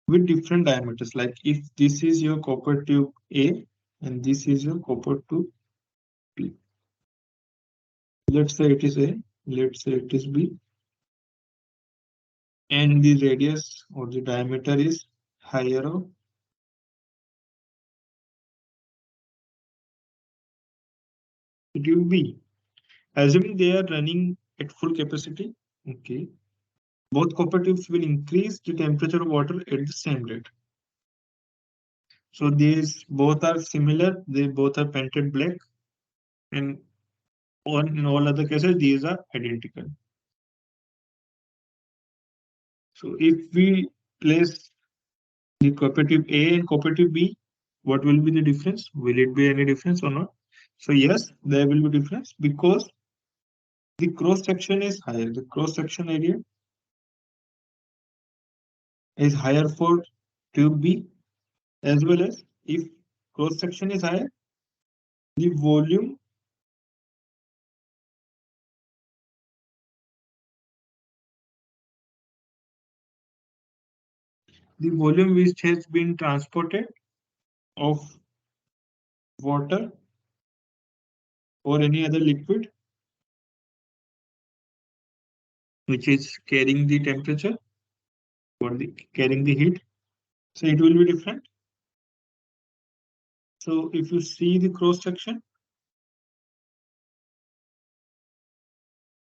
with different diameters, like if this is your copper tube A and this is your copper tube B. Let's say it is A, let's say it is B, and the radius or the diameter is higher of tube B. Assuming they are running at full capacity, okay, both copper tubes will increase the temperature of water at the same rate. So these both are similar, they both are painted black, and in all other cases, these are identical. So if we place the cooperative A and cooperative B, what will be the difference? Will it be any difference or not? So yes, there will be difference because the cross section is higher. The cross section area is higher for tube B, as well as if cross section is higher, the volume which has been transported of water or any other liquid which is carrying the temperature or carrying the heat, so it will be different. So if you see the cross section,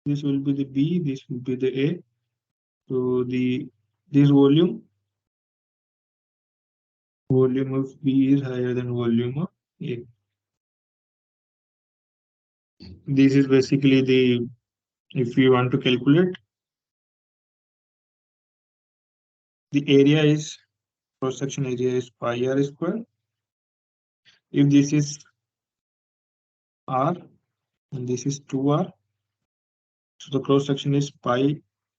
this will be the B, this will be the A. So this volume of B is higher than volume of A. This is basically the, if we want to calculate, the area is, cross section area is pi r square. If this is r and this is 2r, so the cross section is pi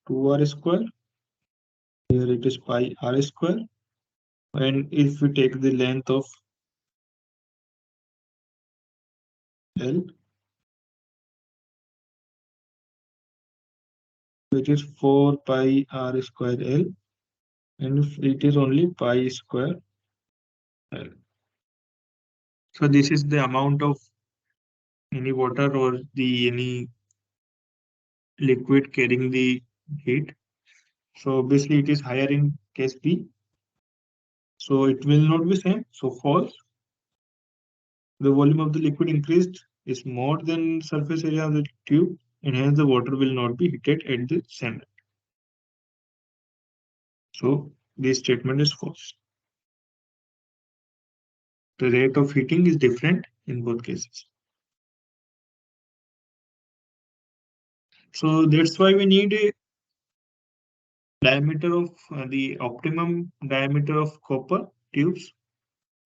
2r square. Here it is pi r square. And if we take the length of L, which is 4 pi r square L, and if it is only pi square L. So this is the amount of any water or the any liquid carrying the heat. So obviously it is higher in case B. So it will not be same. So false. The volume of the liquid increased is more than surface area of the tube, and hence the water will not be heated at the center. So this statement is false. The rate of heating is different in both cases. So that's why we need a diameter of the optimum diameter of copper tubes.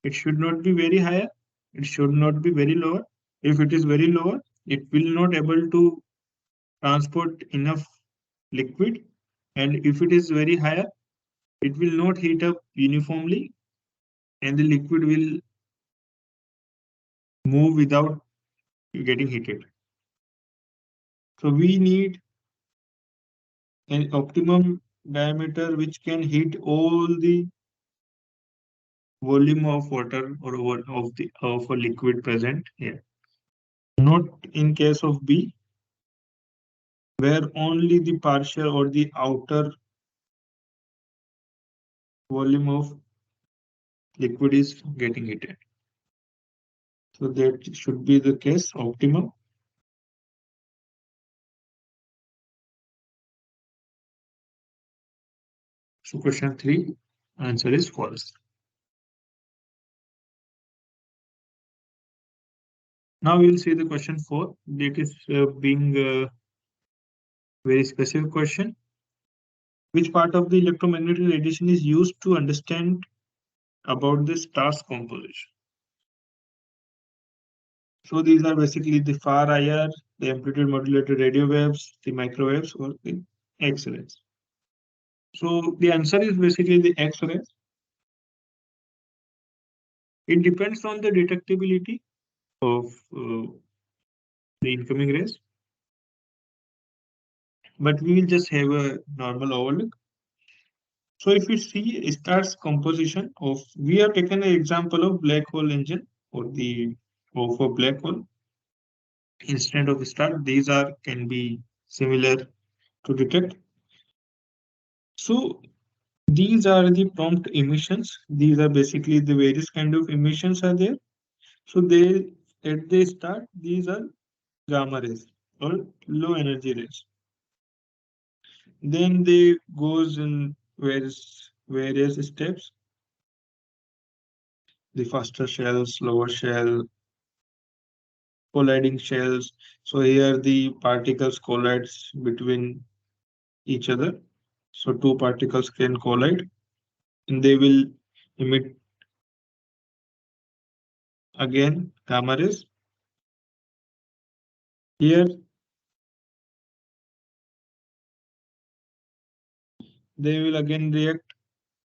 It should not be very higher. It should not be very lower. If it is very lower, it will not able to transport enough liquid. And if it is very higher, it will not heat up uniformly and the liquid will move without getting heated. So we need an optimum diameter which can heat all the volume of water or of a liquid present here. Not in case of B, where only the partial or the outer volume of liquid is getting heated. So that should be the case optimum. So question 3, answer is false. Now we will see the question 4. That is being a very specific question. Which part of the electromagnetic radiation is used to understand about the star's composition? So these are basically the far IR, the amplitude modulated radio waves, the microwaves, or the X-rays. So the answer is basically the X-rays. It depends on the detectability of the incoming rays, but we will just have a normal overlook. So if you see star's composition of, we have taken an example of black hole engine or the of a black hole instead of star. These are can be similar to detect. So these are the prompt emissions. These are basically the various kind of emissions are there. So they at the start these are gamma rays or low energy rays. Then they goes in various steps. The faster shell, slower shell, colliding shells. So here the particles collides between each other. So two particles can collide and they will emit again gamma rays. Here they will again react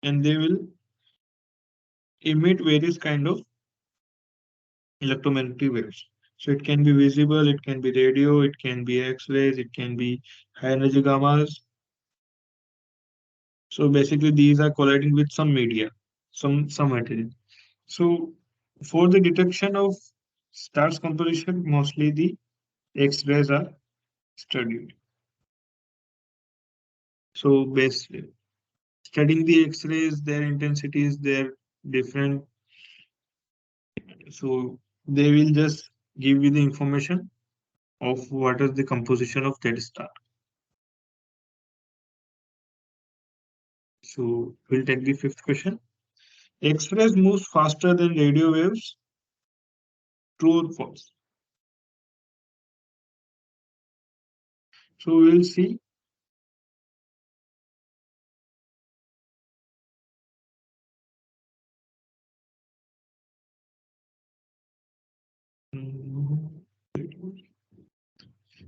and they will emit various kind of electromagnetic waves. So it can be visible, it can be radio, it can be X-rays, it can be high energy gammas. So basically these are colliding with some media, some material. So for the detection of stars composition, mostly the X-rays are studied. So basically studying the X-rays, their intensities, their different. So they will just give you the information of what is the composition of that star. So we'll take the fifth question. X-rays moves faster than radio waves. True or false? So we'll see.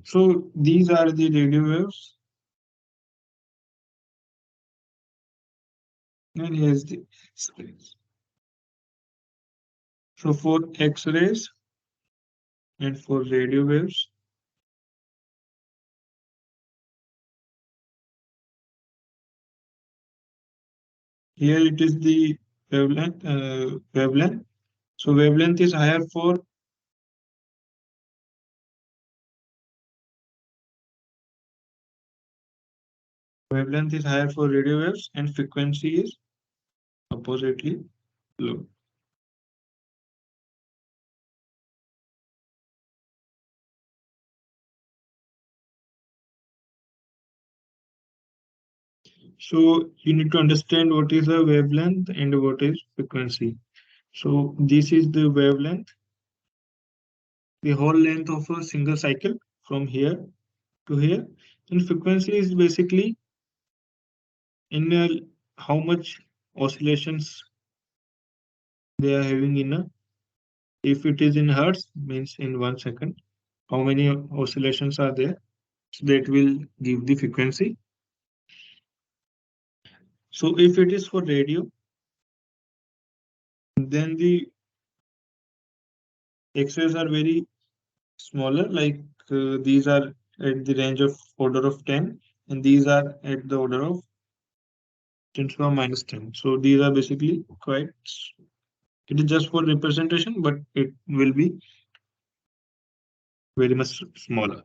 So these are the radio waves, and here's the X-rays. So for X-rays and for radio waves, here it is the wavelength. Wavelength. So wavelength is higher for radio waves, and frequency is oppositely low. So you need to understand what is a wavelength and what is frequency. So this is the wavelength, the whole length of a single cycle from here to here. And frequency is basically in how much oscillations they are having in a. If it is in hertz, means in 1 second, how many oscillations are there? So that will give the frequency. So if it is for radio, then the X-rays are very smaller, like these are at the range of order of 10, and these are at the order of 10 to the power minus 10. So these are basically quite, it is just for representation, but it will be very much smaller.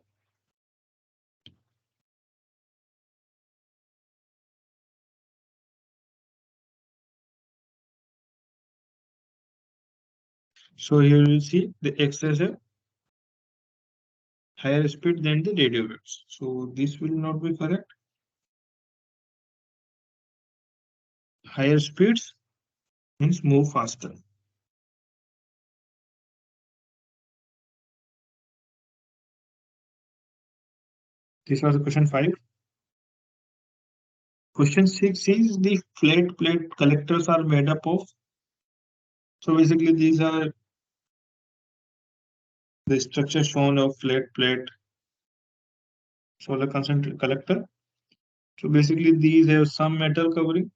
So here you see the X-rays have higher speed than the radio waves. So this will not be correct. Higher speeds means move faster. This was question 5. Question 6 is the flat plate collectors are made up of. So basically these are the structure shown of flat plate solar concentrated collector. So basically these have some metal covering.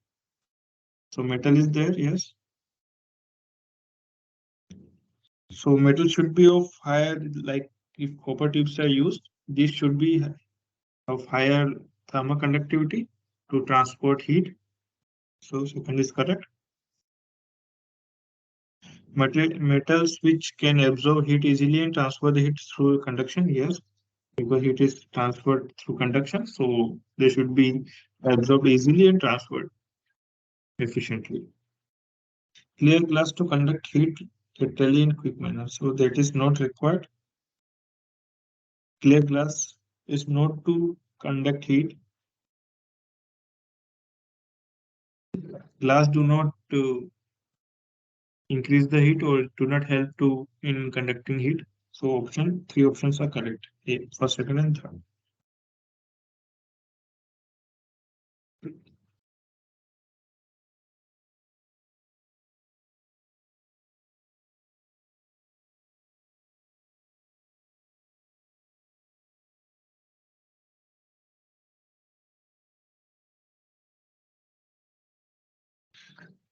So metal is there, yes. So metal should be of higher, like if copper tubes are used, these should be of higher thermal conductivity to transport heat. So second is correct. Metals which can absorb heat easily and transfer the heat through conduction, yes, because heat is transferred through conduction, so they should be absorbed easily and transferred efficiently. Clear glass to conduct heat readily in quick manner, so that is not required. Clear glass is not to conduct heat. Glass do not increase the heat or do not help to in conducting heat. So three options are correct. A, first, second, and third.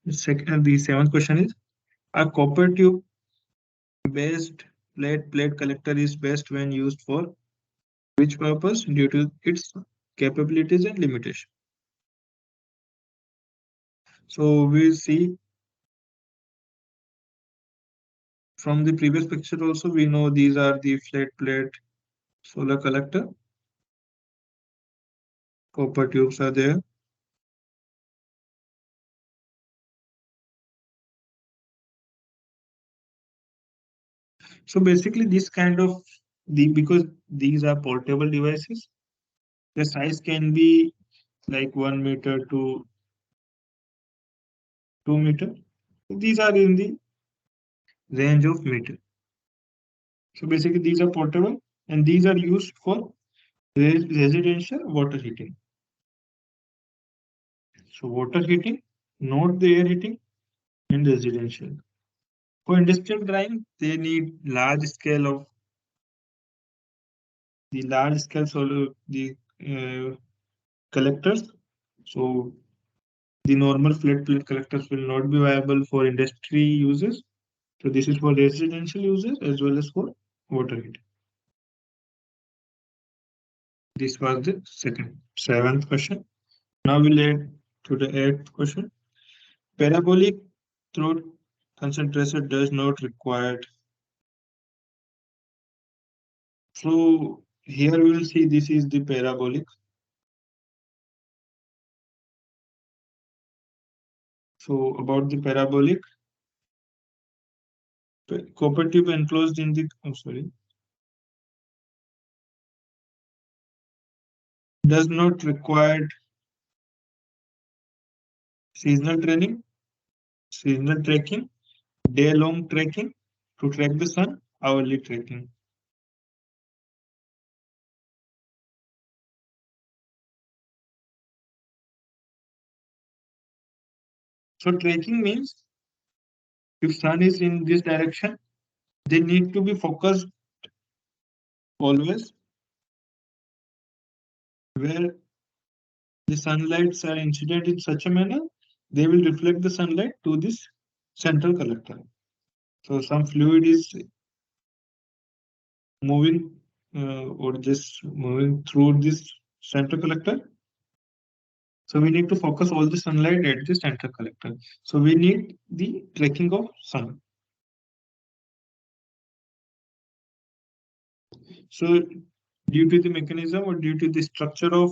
The seventh question is, a copper tube based plate collector is best when used for which purpose due to its capabilities and limitation? So we see from the previous picture also, we know these are the flat plate solar collector. Copper tubes are there. So basically this kind of because these are portable devices, the size can be like 1 meter to 2 meter. These are in the range of meter. So basically these are portable and these are used for residential water heating. So water heating, not the air heating, in residential. For industrial drying, they need large scale solar collectors. So the normal flat plate collectors will not be viable for industry uses. So this is for residential users as well as for water heating. This was the seventh question. Now we'll add to the eighth question. Parabolic throat concentrator does not require. So here we will see this is the parabolic. So about the parabolic, copper tube enclosed in the does not require seasonal training, seasonal tracking, day-long tracking to track the sun, hourly tracking. So tracking means if sun is in this direction, they need to be focused always where the sunlights are incident in such a manner, they will reflect the sunlight to this central collector. So some fluid is moving or just moving through this central collector. So we need to focus all the sunlight at the central collector. So we need the tracking of sun. So due to the mechanism or due to the structure of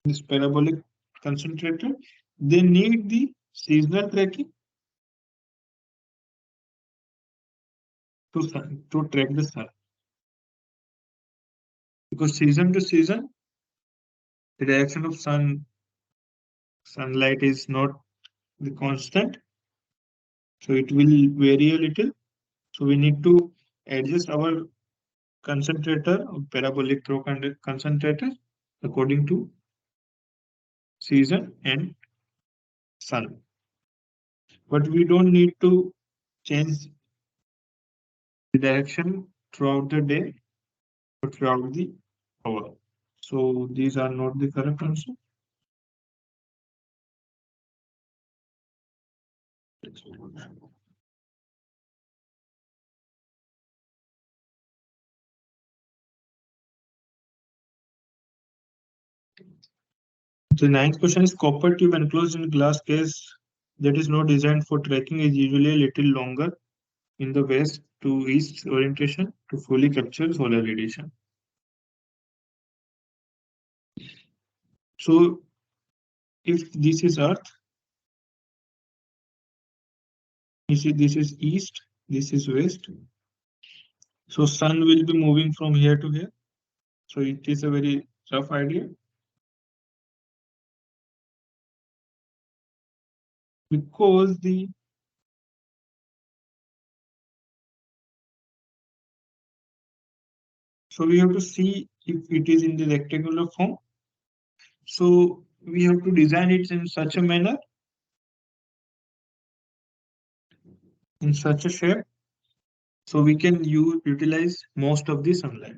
this parabolic concentrator, they need the seasonal tracking to track the sun. Because season to season, the direction of sunlight is not the constant. So it will vary a little. So we need to adjust our concentrator or parabolic throw concentrator according to season and sun. But we don't need to change the direction throughout the day or throughout the hour. So these are not the correct answer. The ninth question is copper tube enclosed in glass case that is not designed for tracking is usually a little longer in the west to east orientation to fully capture solar radiation. So if this is Earth, you see this is east, this is west. So sun will be moving from here to here. So it is a very rough idea. Because so we have to see if it is in the rectangular form. So we have to design it in such a manner, in such a shape, so we can utilize most of the sunlight.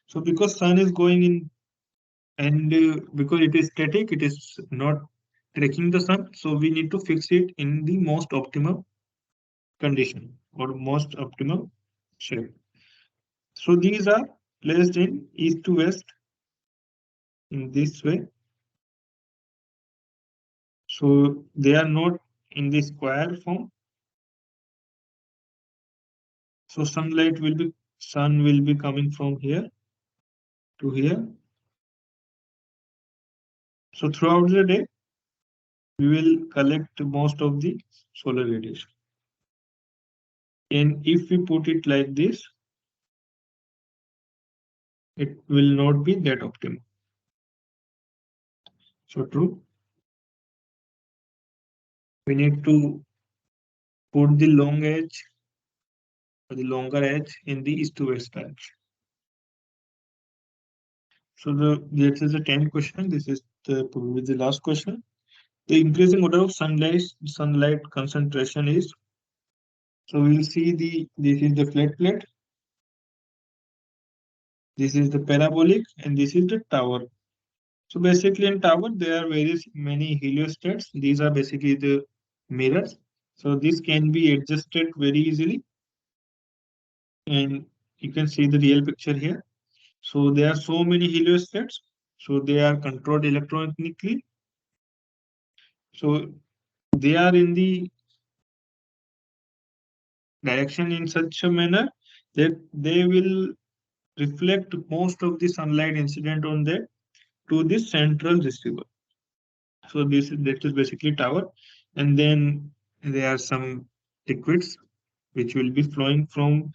So because sun is going in and because it is static, it is not tracking the sun. So we need to fix it in the most optimal condition or most optimal shape. So these are placed in east to west in this way. So they are not in the square form. So sun will be coming from here to here. So throughout the day, we will collect most of the solar radiation. And if we put it like this, it will not be that optimal. So true. We need to put the long edge or the longer edge in the east to west edge. So this is the 10th question. This is probably the last question. The increasing order of sunlight concentration is. So we'll see this is the flat plate, this is the parabolic, and this is the tower. So basically in tower there are many heliostats. These are basically the mirrors. So this can be adjusted very easily, and you can see the real picture here. So there are so many heliostats. So they are controlled electronically. So they are in the direction in such a manner that they will reflect most of the sunlight incident on that to the central receiver. So that is basically tower, and then there are some liquids which will be flowing from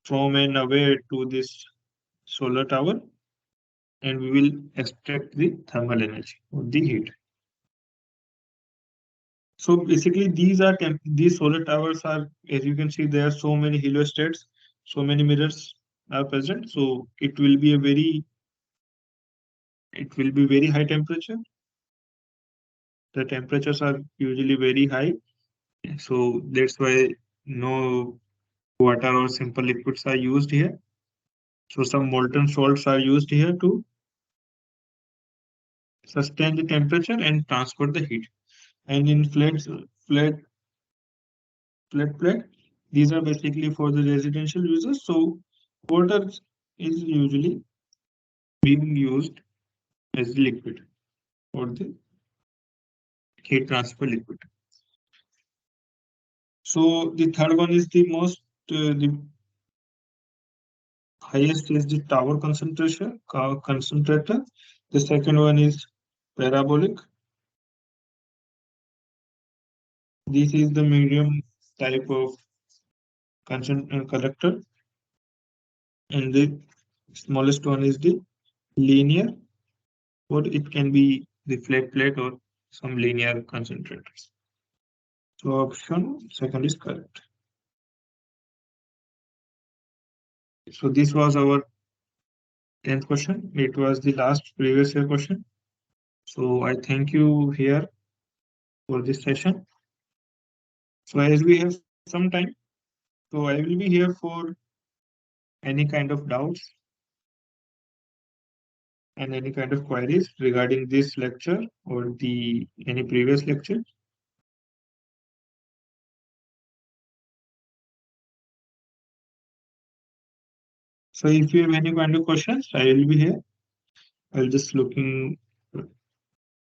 and away to this solar tower, and we will extract the thermal energy or the heat. So basically, these solar towers are, as you can see, there are so many heliostats, so many mirrors are present. So it will be very high temperature. The temperatures are usually very high, so that's why no water or simple liquids are used here. So some molten salts are used here to sustain the temperature and transfer the heat. And in flat flat plate, these are basically for the residential users. So water is usually being used as the liquid or the heat transfer liquid. So the third one is the highest is the tower concentration concentrator. The second one is parabolic. This is the medium type of collector, and the smallest one is the linear, or it can be the flat plate or some linear concentrators. So option second is correct. So this was our 10th question. It was the last previous year question. So I thank you here for this session. So as we have some time, so I will be here for any kind of doubts and any kind of queries regarding this lecture or the any previous lecture. So if you have any kind of questions, I will be here. I'll just looking.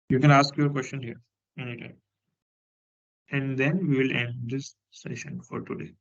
You can ask your question here anytime, and then we will end this session for today.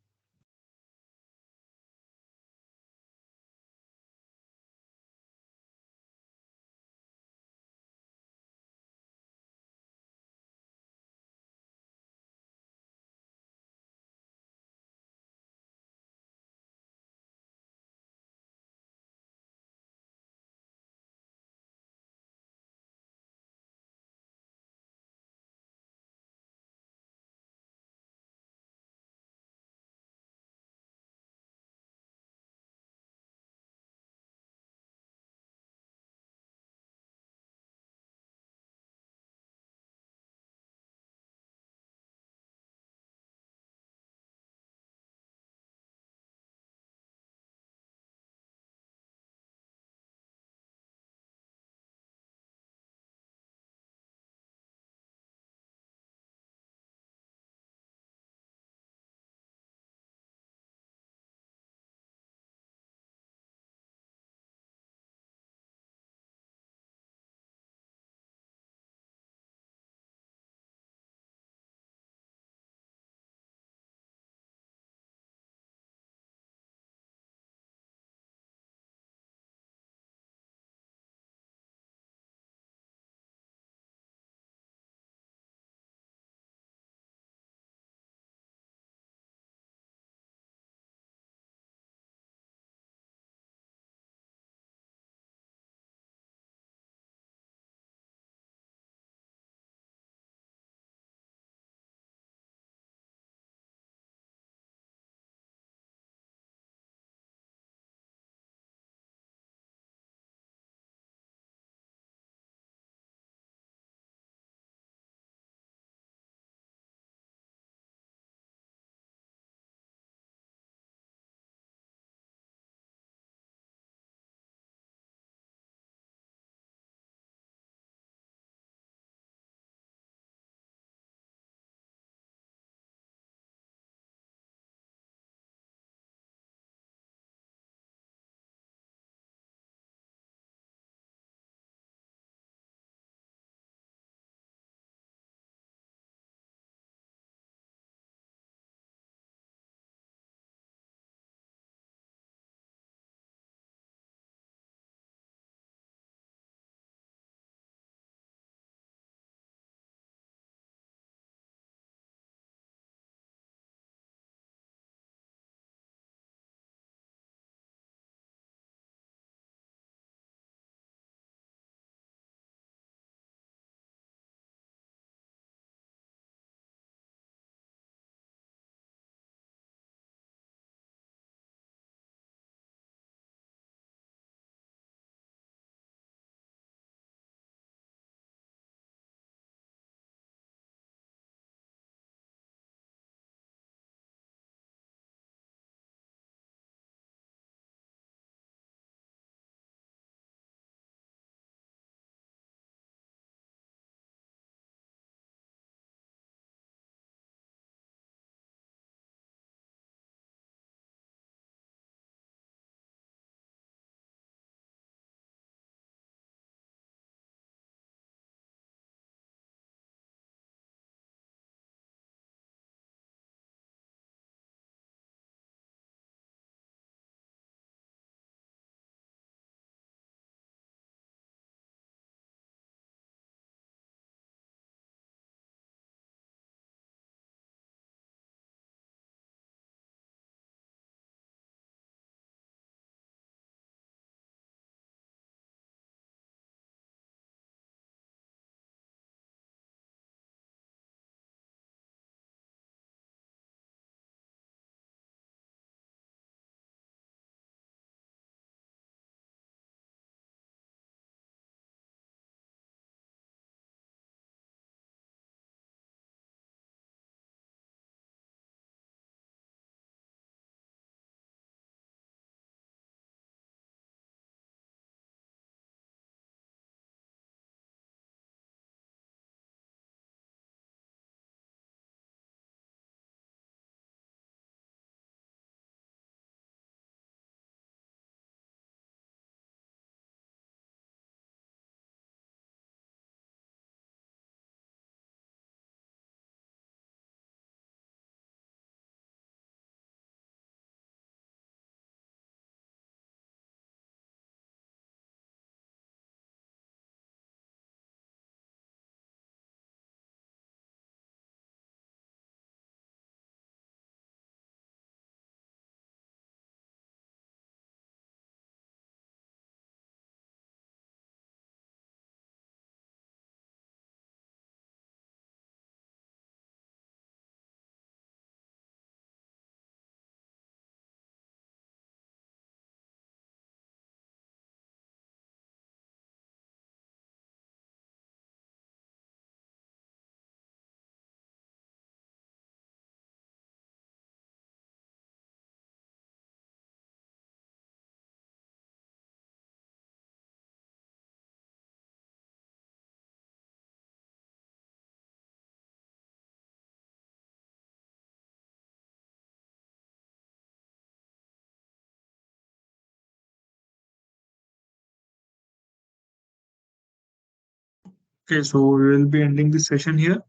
Okay, so we will be ending this session here,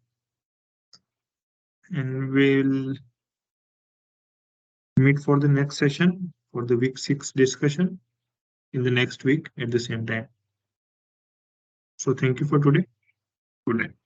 and we'll meet for the next session for the week 6 discussion in the next week at the same time. So thank you for today. Good night.